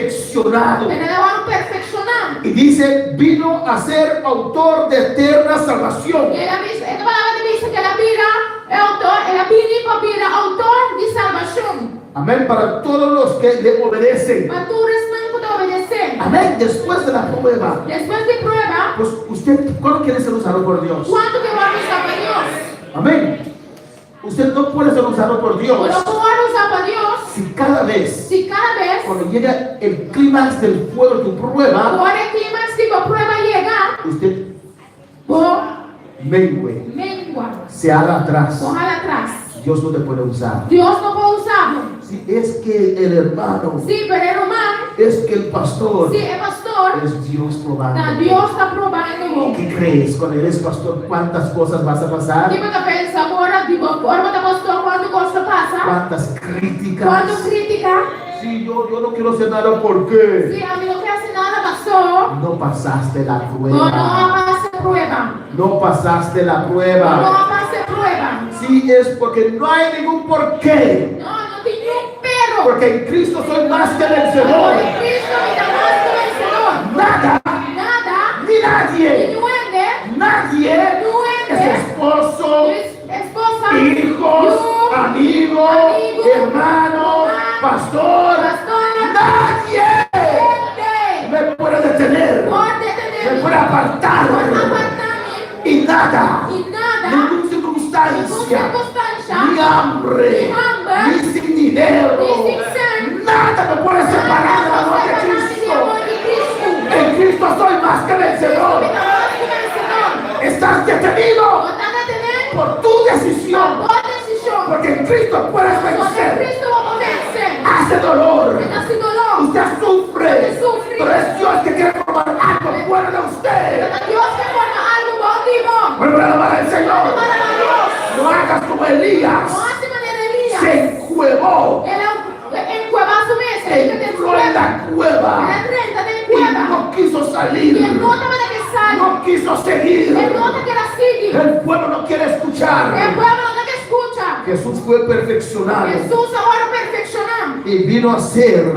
perfeccionado. E ne devono perfezionare. Y dice, vino a ser autor de eterna salvación. E la parola dice che la Bibbia è autore, e la Bibbia Bibbia è autore di salvazione. Amén, para todos los que le obedecen. Ma tu restanco da obedecer. Amén, después de la prueba, Después de prueba, pues usted, ¿cuándo quiere ser usado por Dios? ¿cuánto que vamos a usar para Dios? Amén. Usted no puede ser usado por Dios Pero tú vas a usar para Dios si cada vez, si cada vez cuando llega el clímax del fuego de tu prueba, por el clímax tipo prueba llega, usted o mengue, mengua, se haga atrás. ojalá atrás. Dios no te puede usar. Dios no puede usarlo. Si es que el hermano, Sí, pero el humano, es que el pastor, sí, el pastor, es Dios probando. Dios está probando. ¿Qué crees? Cuando eres pastor, ¿cuántas cosas vas a pasar? Tipo da pensa ora, tipo, ora da pastor, quando cosa passa? ¿Cuántas críticas? Quando critica, Sí, yo no quiero hacer nada, ¿por qué? sì, a mí no che hace nada pasó, No pasaste la no prueba. pasa prueba, No pasaste la no prueba. pasa prueba. Sí, es porque no hay ningún por qué. No, no tiene un pero. Porque en Cristo soy más que Porque vencedor. Cristo me da más que vencedor. Nada, Nada, ni nadie, nadie es duende, esposo, esposa, hijos, yo, amigos, amigo, hermano, pastor, nadie me puede detener, me puede apartar, y nada, ninguna circunstancia, ni hambre, ni sin dinero, nada me puede separar del amor de Cristo. En Cristo soy más que vencedor. Estás detenido por tu decisión, porque en Cristo puedes vencer. Hace dolor, usted sufre, pero es Dios que quiere formar algo bueno de usted. Vuelve a alabar al Señor. No hagas como Elías, se encuevó, entró en la cueva y no quiso salir, no quiso seguir. El pueblo no quiere escuchar. Jesús fue perfeccionado y vino a ser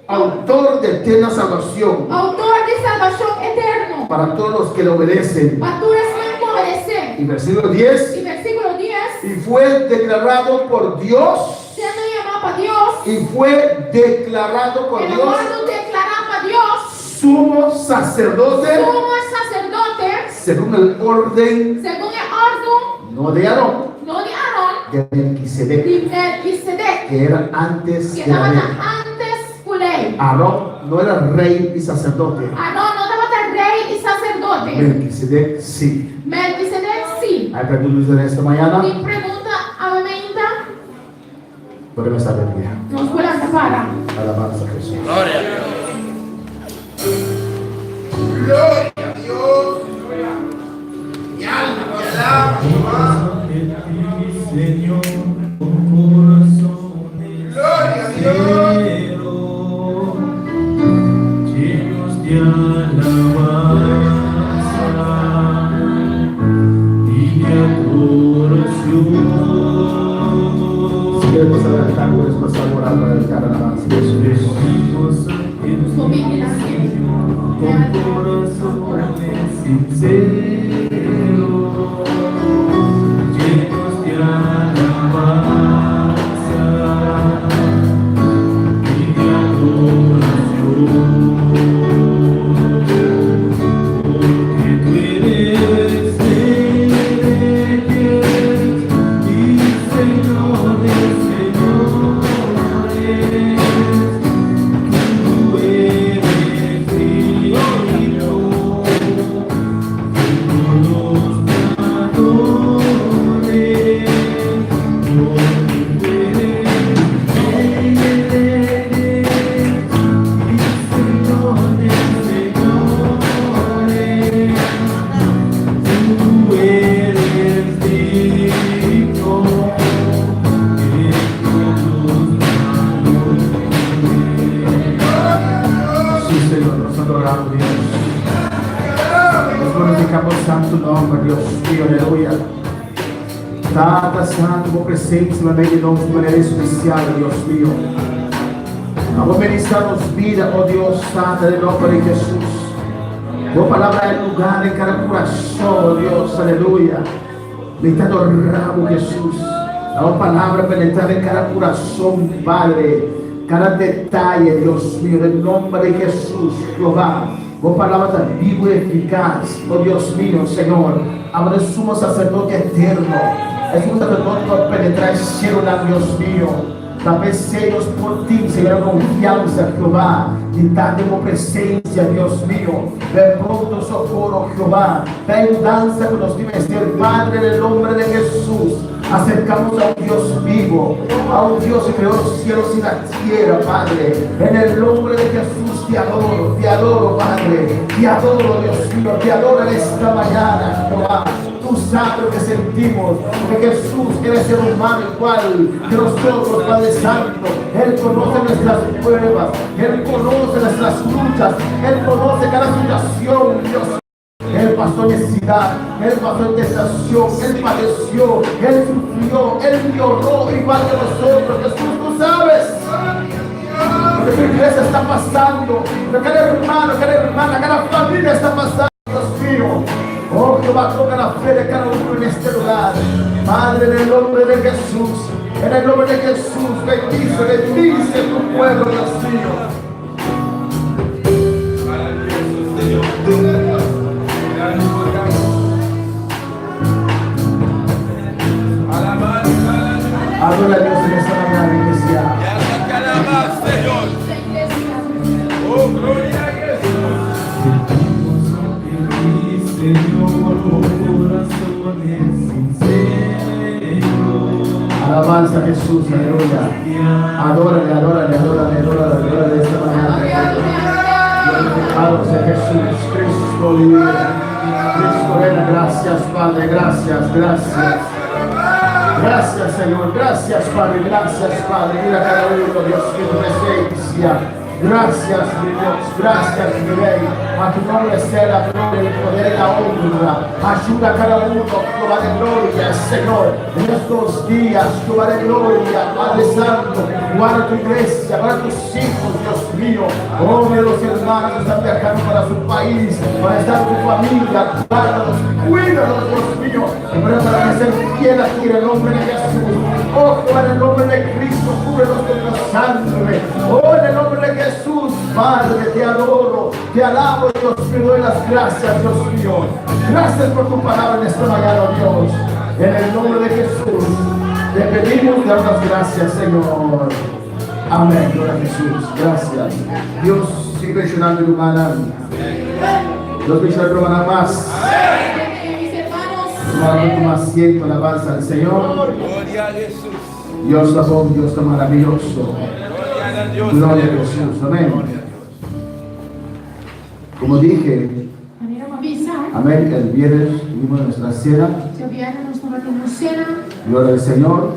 autor de eterna salvación Autor de salvación eterno. para todos los que le obedecen. Facturas que obedecen. Y versículo 10, Y versículo 10. y fue declarado por Dios, Siendo llamado para Dios. y fue declarado por El Dios acuerdo declarado para Dios. sumo sacerdote Como sacerdote. según el orden, Según el orden. no de Aarón, No de Aarón. de Melquisedec, De Melquisedec. que era antes Que de la estaba ley. antes de la ley. Aarón no era rey y sacerdote, Aarón no estaba rey y sacerdote. Melquisedec sí. Melquisedec sí. Hay preguntas en esta mañana. Mi pregunta a mi mente. Podemos estar de pie. Nos puede para. Alabanza a Jesús. Gloria a Dios. Gloria a Dios. Mi alma te alaba, Jehová. Señor, con corazones Gloria a Dios. llenos de alabanza y de adoración. Si queremos adelantar, puedes pasar a orar para dedicar alabanza a Jesús. Venimos ante nuestro Señor con corazones sinceros, llenos de alabanza y de adoración, porque tú eres reyes y señores, señores, tú eres digno, todos te adoren, porque tú eres reyes y señores, señores, tú eres digno, que todos Sí, Señor, nos adoramos, Dios. Nos glorificamos santo nombre, Dios mío, aleluya. Tanta santo, tua presença no meio de nós de maneira especial, Deus mío. Vamos ministrar-nos vida, ó Deus Santo, em nome de Jesus. Tua palavra é lugar em cada coração, Deus, aleluia. Me está adorando, Jesus. A tua palavra penetrar em cada coração, Padre. Cada detalhe, Deus mío, em nome de Jesus, Jeová. Tua palavra está viva e eficaz, ó Deus mío, Senhor. Habla de sumo sacerdote eterno. Es un sacerdote para penetrar el cielo, Dios mío. Talvez sellos por ti, Señor, confianza, Jehová. Y date con presencia, Dios mío. Ven pronto socorro, Jehová. Ven danza con los ser Padre, en el nombre de Jesús. Acercamos a un Dios vivo, a un Dios que creó los cielos y la tierra, Padre. En el nombre de Jesús te adoro, Padre. Te adoro, Dios mío, te adoro en esta mañana, Jehová. Tú sabes lo que sentimos, porque Jesús quiere ser humano igual que nosotros, Padre Santo. Él conoce nuestras pruebas, Él conoce nuestras luchas, Él conoce cada situación, Dios. Él pasó necesidad, Él pasó tentación, Él padeció, Él sufrió, Él lloró igual que nosotros. Jesús, tú sabes lo que tu iglesia está pasando, lo que cada hermano, cada hermana, cada familia está pasando, Dios mío. Oh Jehová, toca la fe de cada uno en este lugar. Padre, en el nombre de Jesús, En el nombre de Jesús, bendice, bendice tu pueblo, Dios mío. Adora a Dios en esta mañana, iglesia. Oh, gloria a Jesús. Señor, corazones sinceros. Alabanza a Jesús, aleluya. Adórale, adórale, adórale, adórale, adórale esta mañana. Glorificado sea Jesús, Cristo vive. Cristo reina, gracias Padre, gracias, gracias. Gracias Señor, gracias Padre, gracias Padre. Mira cada uno, Dios, que tu presencia. Gracias mi Dios, gracias mi Rey. A tu nombre sea la gloria, el poder y la honra. Ayuda a cada uno, Jehová de gloria, Señor. En estos días, Jehová de gloria, Padre Santo, guarda tu iglesia, guarda tus hijos, Dios mío. Oh, mira los hermanos que están viajando para su país, para estar con tu familia. Guárdalos, cuídalos, Dios mío. Y para que sean fieles aquí en el nombre de Jesús. Oh, Jehová, en el nombre de Cristo, cúbrelos con tu sangre. Oh, en el nombre de Jesús, Padre, te adoro, te alabo, Dios mío, doy las gracias, Dios mío. Gracias por tu palabra en esta mañana, Dios. En el nombre de Jesús, te pedimos dar las gracias, Señor. Amén, gloria a Jesús, gracias. Dios sigue mencionando el humano. Dios menciona el humano más. Mis hermanos, Tomando tu asiento, alabanza al Señor. Gloria a Jesús. Dios la voz, Dios la maravilloso. Gloria a Dios. Gloria a Jesús, amén. Como dije, andiamo a avisar. amén, el viernes tuvimos nuestra cena, Se avviene la nostra mattina cena. gloria al Señor.